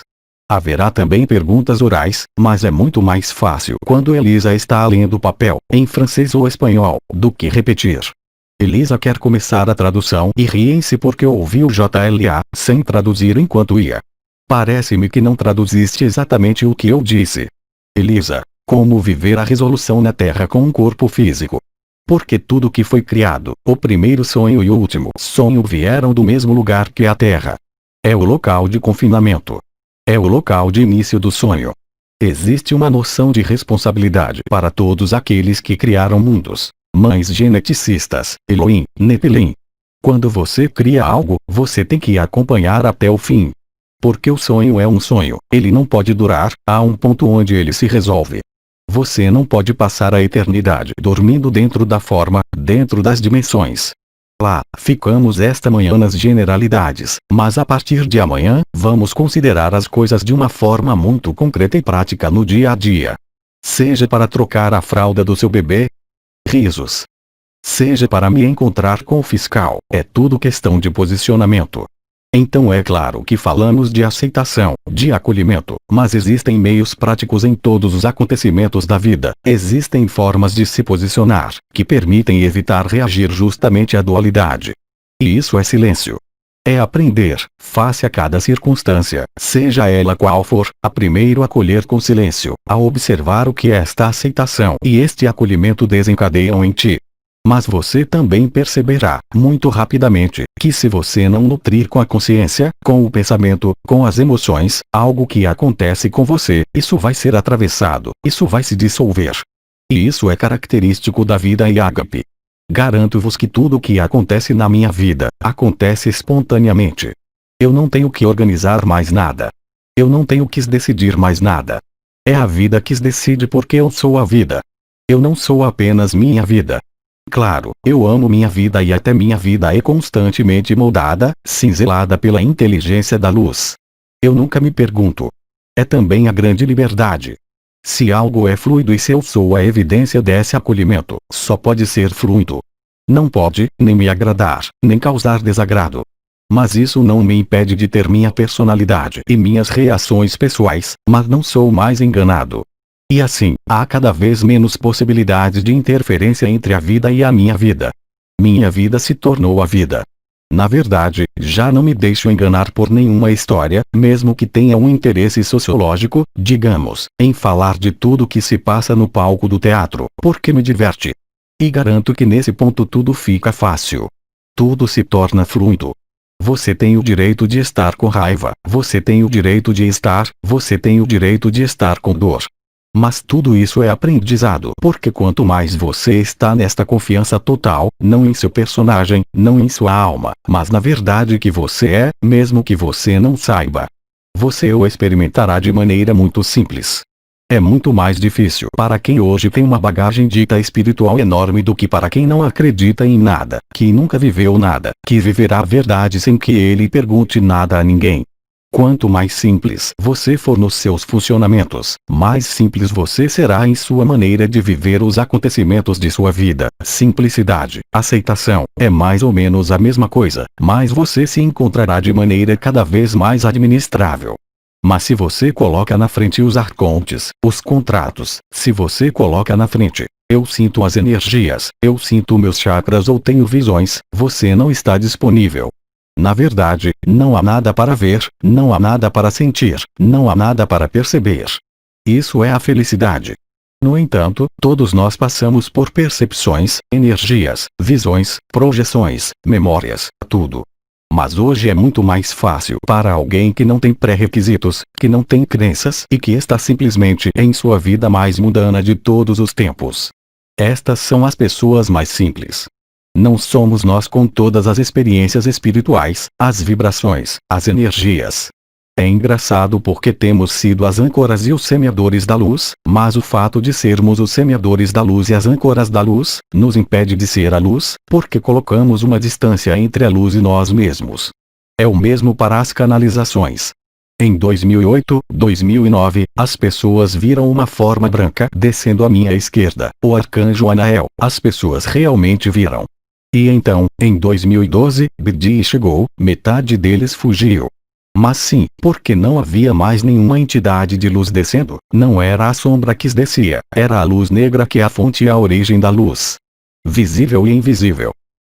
Haverá também perguntas orais, mas é muito mais fácil quando Elisa está lendo o papel, em francês ou espanhol, do que repetir. Elisa quer começar a tradução e riem-se porque ouviu JLA, sem traduzir enquanto ia. Parece-me que não traduziste exatamente o que eu disse. Elisa, como viver a resolução na Terra com um corpo físico? Porque tudo que foi criado, o primeiro sonho e o último sonho vieram do mesmo lugar que a Terra. É o local de confinamento. É o local de início do sonho. Existe uma noção de responsabilidade para todos aqueles que criaram mundos. Mães geneticistas, Elohim, Nepilim. Quando você cria algo, você tem que acompanhar até o fim. Porque o sonho é um sonho, ele não pode durar, há um ponto onde ele se resolve. Você não pode passar a eternidade dormindo dentro da forma, dentro das dimensões. Lá, ficamos esta manhã nas generalidades, mas a partir de amanhã, vamos considerar as coisas de uma forma muito concreta e prática no dia a dia. Seja para trocar a fralda do seu bebê. Risos. Seja para me encontrar com o fiscal, é tudo questão de posicionamento. Então é claro que falamos de aceitação, de acolhimento, mas existem meios práticos em todos os acontecimentos da vida, existem formas de se posicionar, que permitem evitar reagir justamente à dualidade. E isso é silêncio. É aprender, face a cada circunstância, seja ela qual for, a primeiro acolher com silêncio, a observar o que esta aceitação e este acolhimento desencadeiam em ti. Mas você também perceberá, muito rapidamente, que se você não nutrir com a consciência, com o pensamento, com as emoções, algo que acontece com você, isso vai ser atravessado, isso vai se dissolver. E isso é característico da vida e ágape. Garanto-vos que tudo o que acontece na minha vida, acontece espontaneamente. Eu não tenho que organizar mais nada. Eu não tenho que decidir mais nada. É a vida que decide porque eu sou a vida. Eu não sou apenas minha vida. Claro, eu amo minha vida e até minha vida é constantemente moldada, cinzelada pela inteligência da luz. Eu nunca me pergunto. É também a grande liberdade. Se algo é fluido e se eu sou a evidência desse acolhimento, só pode ser fluido. Não pode, nem me agradar, nem causar desagrado. Mas isso não me impede de ter minha personalidade e minhas reações pessoais, mas não sou mais enganado. E assim, há cada vez menos possibilidades de interferência entre a vida e a minha vida. Minha vida se tornou a vida. Na verdade, já não me deixo enganar por nenhuma história, mesmo que tenha um interesse sociológico, digamos, em falar de tudo que se passa no palco do teatro, porque me diverte. E garanto que nesse ponto tudo fica fácil. Tudo se torna fluido. Você tem o direito de estar com raiva, você tem o direito de estar com dor. Mas tudo isso é aprendizado, porque quanto mais você está nesta confiança total, não em seu personagem, não em sua alma, mas na verdade que você é, mesmo que você não saiba, você o experimentará de maneira muito simples. É muito mais difícil para quem hoje tem uma bagagem dita espiritual enorme do que para quem não acredita em nada, que nunca viveu nada, que viverá a verdade sem que ele pergunte nada a ninguém. Quanto mais simples você for nos seus funcionamentos, mais simples você será em sua maneira de viver os acontecimentos de sua vida. Simplicidade, aceitação, é mais ou menos a mesma coisa, mas você se encontrará de maneira cada vez mais administrável. Mas se você coloca na frente os arcontes, os contratos, se você coloca na frente, eu sinto as energias, eu sinto meus chakras ou tenho visões, você não está disponível. Na verdade, não há nada para ver, não há nada para sentir, não há nada para perceber. Isso é a felicidade. No entanto, todos nós passamos por percepções, energias, visões, projeções, memórias, tudo. Mas hoje é muito mais fácil para alguém que não tem pré-requisitos, que não tem crenças e que está simplesmente em sua vida mais mundana de todos os tempos. Estas são as pessoas mais simples. Não somos nós com todas as experiências espirituais, as vibrações, as energias. É engraçado porque temos sido as âncoras e os semeadores da luz, mas o fato de sermos os semeadores da luz e as âncoras da luz, nos impede de ser a luz, porque colocamos uma distância entre a luz e nós mesmos. É o mesmo para as canalizações. Em 2008, 2009, as pessoas viram uma forma branca descendo à minha esquerda, o arcanjo Anael, as pessoas realmente viram. E então, em 2012, Bidi chegou, metade deles fugiu. Mas sim, porque não havia mais nenhuma entidade de luz descendo, não era a sombra que descia, era a luz negra que é a fonte e a origem da luz. Visível e invisível.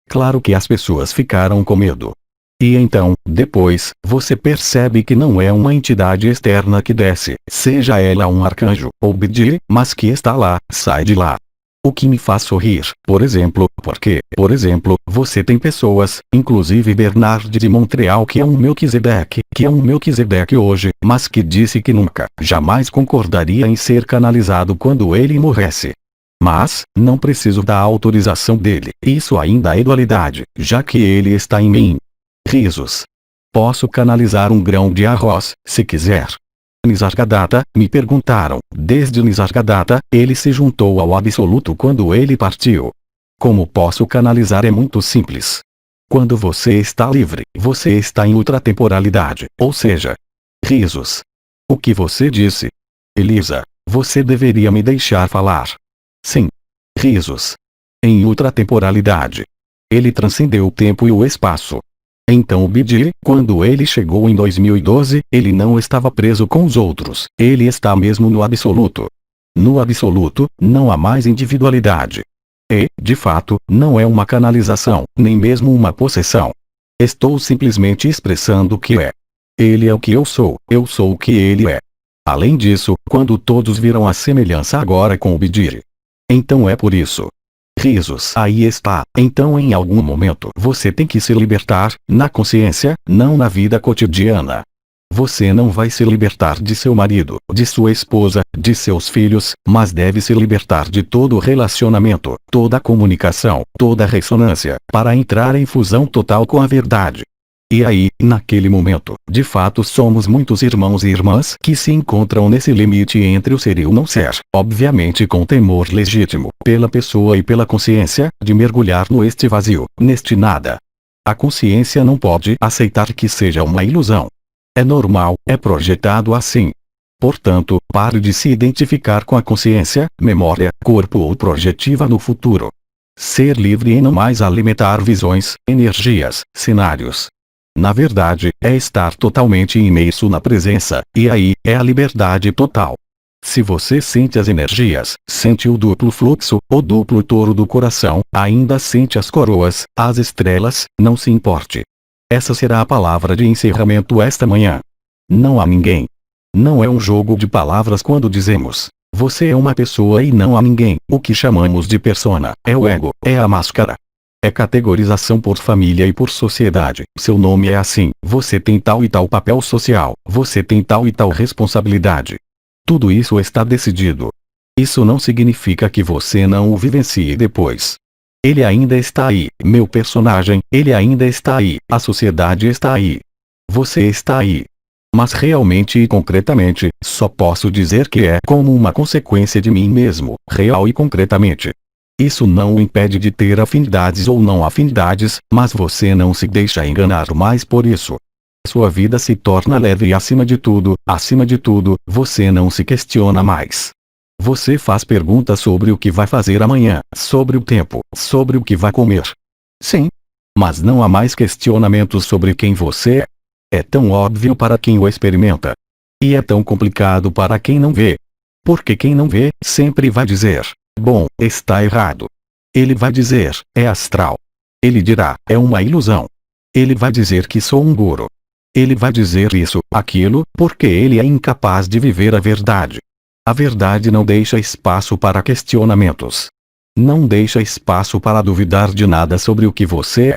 Claro que as pessoas ficaram com medo. E então, depois, você percebe que não é uma entidade externa que desce, seja ela um arcanjo, ou Bidi, mas que está lá, sai de lá. O que me faz sorrir, por exemplo, porque, por exemplo, você tem pessoas, inclusive Bernard de Montreal que é um Melquisedeque hoje, mas que disse que nunca, jamais concordaria em ser canalizado quando ele morresse. Mas, não preciso da autorização dele, isso ainda é dualidade, já que ele está em mim. Risos. Posso canalizar um grão de arroz, se quiser. Nisargadatta, me perguntaram, desde Nisargadatta, ele se juntou ao absoluto quando ele partiu. Como posso canalizar é muito simples. Quando você está livre, você está em ultratemporalidade, ou seja, risos. O que você disse? Elisa, você deveria me deixar falar. Sim. Risos. Em ultratemporalidade. Ele transcendeu o tempo e o espaço. Então o Bidi, quando ele chegou em 2012, ele não estava preso com os outros, ele está mesmo no absoluto. No absoluto, não há mais individualidade. E, de fato, não é uma canalização, nem mesmo uma possessão. Estou simplesmente expressando o que é. Ele é o que eu sou o que ele é. Além disso, quando todos viram a semelhança agora com o Bidi. Então é por isso. Risos. Aí está. Então em algum momento você tem que se libertar, na consciência, não na vida cotidiana. Você não vai se libertar de seu marido, de sua esposa, de seus filhos, mas deve se libertar de todo relacionamento, toda comunicação, toda ressonância, para entrar em fusão total com a verdade. E aí, naquele momento, de fato somos muitos irmãos e irmãs que se encontram nesse limite entre o ser e o não ser, obviamente com temor legítimo, pela pessoa e pela consciência, de mergulhar no este vazio, neste nada. A consciência não pode aceitar que seja uma ilusão. É normal, é projetado assim. Portanto, pare de se identificar com a consciência, memória, corpo ou projetiva no futuro. Ser livre e não mais alimentar visões, energias, cenários. Na verdade, é estar totalmente imerso na presença, e aí, é a liberdade total. Se você sente as energias, sente o duplo fluxo, o duplo touro do coração, ainda sente as coroas, as estrelas, não se importe. Essa será a palavra de encerramento esta manhã. Não há ninguém. Não é um jogo de palavras quando dizemos, você é uma pessoa e não há ninguém. O que chamamos de persona, é o ego, é a máscara. É categorização por família e por sociedade. Seu nome é assim, você tem tal e tal papel social, você tem tal e tal responsabilidade. Tudo isso está decidido. Isso não significa que você não o vivencie depois. Ele ainda está aí, meu personagem, ele ainda está aí, a sociedade está aí. Você está aí. Mas realmente e concretamente, só posso dizer que é como uma consequência de mim mesmo, real e concretamente. Isso não o impede de ter afinidades ou não afinidades, mas você não se deixa enganar mais por isso. Sua vida se torna leve e acima de tudo, você não se questiona mais. Você faz perguntas sobre o que vai fazer amanhã, sobre o tempo, sobre o que vai comer. Sim. Mas não há mais questionamentos sobre quem você é. É tão óbvio para quem o experimenta. E é tão complicado para quem não vê. Porque quem não vê, sempre vai dizer, bom, está errado. Ele vai dizer, é astral. Ele dirá, é uma ilusão. Ele vai dizer que sou um guru. Ele vai dizer isso, aquilo, porque ele é incapaz de viver a verdade. A verdade não deixa espaço para questionamentos. Não deixa espaço para duvidar de nada sobre o que você é.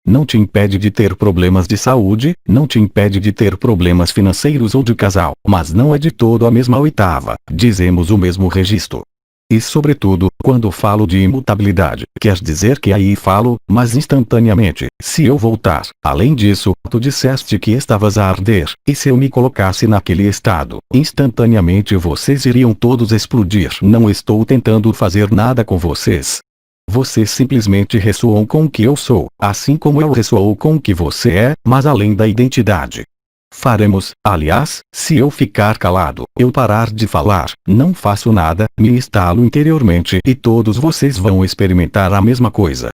Não te impede de ter problemas de saúde, não te impede de ter problemas financeiros ou de casal, mas não é de todo a mesma oitava, dizemos o mesmo registro. E sobretudo, quando falo de imutabilidade, quer dizer que aí falo, mas instantaneamente, se eu voltar. Além disso, tu disseste que estavas a arder, e se eu me colocasse naquele estado, instantaneamente vocês iriam todos explodir. Não estou tentando fazer nada com vocês. Vocês simplesmente ressoam com o que eu sou, assim como eu ressoo com o que você é, mas além da identidade. Faremos, aliás, se eu ficar calado, eu parar de falar, não faço nada, me instalo interiormente e todos vocês vão experimentar a mesma coisa.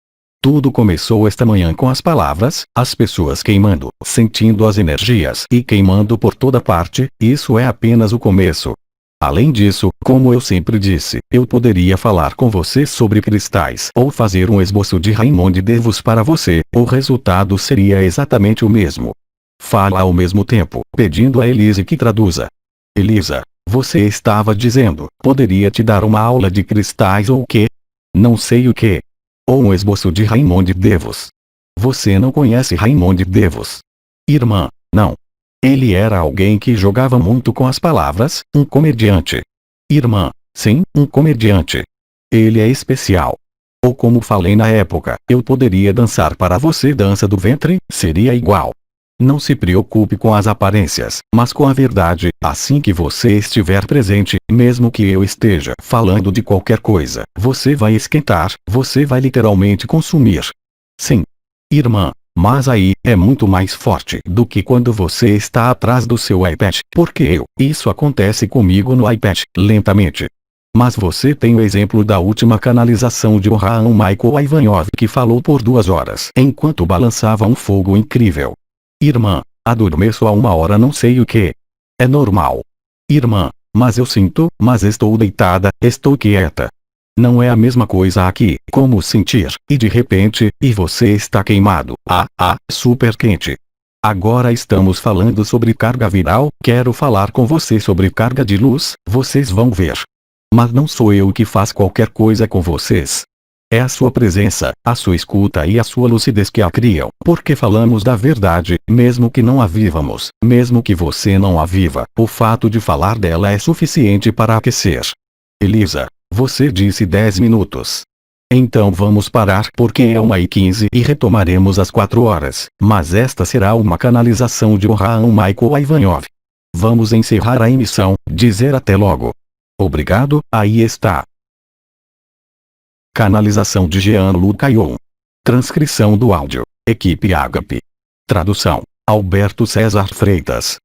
Tudo começou esta manhã com as palavras, as pessoas queimando, sentindo as energias e queimando por toda parte, isso é apenas o começo. Além disso, como eu sempre disse, eu poderia falar com você sobre cristais ou fazer um esboço de Raymond Devos para você, o resultado seria exatamente o mesmo. Fala ao mesmo tempo, pedindo a Elise que traduza. Elisa, você estava dizendo, poderia te dar uma aula de cristais ou o quê? não sei o que. Ou um esboço de Raymond Devos. Você não conhece Raymond Devos? Irmã, não. Ele era alguém que jogava muito com as palavras, um comediante. Irmã, sim, um comediante. Ele é especial. Ou como falei na época, eu poderia dançar para você dança do ventre, seria igual. Não se preocupe com as aparências, mas com a verdade. Assim que você estiver presente, mesmo que eu esteja falando de qualquer coisa, você vai esquentar, você vai literalmente consumir. Sim. Irmã, mas aí, é muito mais forte do que quando você está atrás do seu iPad, porque isso acontece comigo no iPad, lentamente. Mas você tem o exemplo da última canalização de Abraham Michael Ivanov que falou por 2 horas enquanto balançava um fogo incrível. Irmã, adormeço há 1 hora não sei o que. É normal. Irmã, mas eu sinto, mas estou deitada, estou quieta. Não é a mesma coisa aqui, como sentir, e de repente, e você está queimado, super quente. Agora estamos falando sobre carga viral, quero falar com você sobre carga de luz, vocês vão ver. Mas não sou eu que faz qualquer coisa com vocês. É a sua presença, a sua escuta e a sua lucidez que a criam, porque falamos da verdade, mesmo que não a vivamos, mesmo que você não a viva, o fato de falar dela é suficiente para aquecer. Elisa, você disse 10 minutos. Então vamos parar porque é 1h15 e retomaremos às 4 horas, mas esta será uma canalização de Abraham Michael Ivanov. Vamos encerrar a emissão, dizer até logo. Obrigado, aí está. Canalização de Jean-Luc Ayon. Transcrição do áudio, equipe Ágape. Tradução, Alberto César Freitas.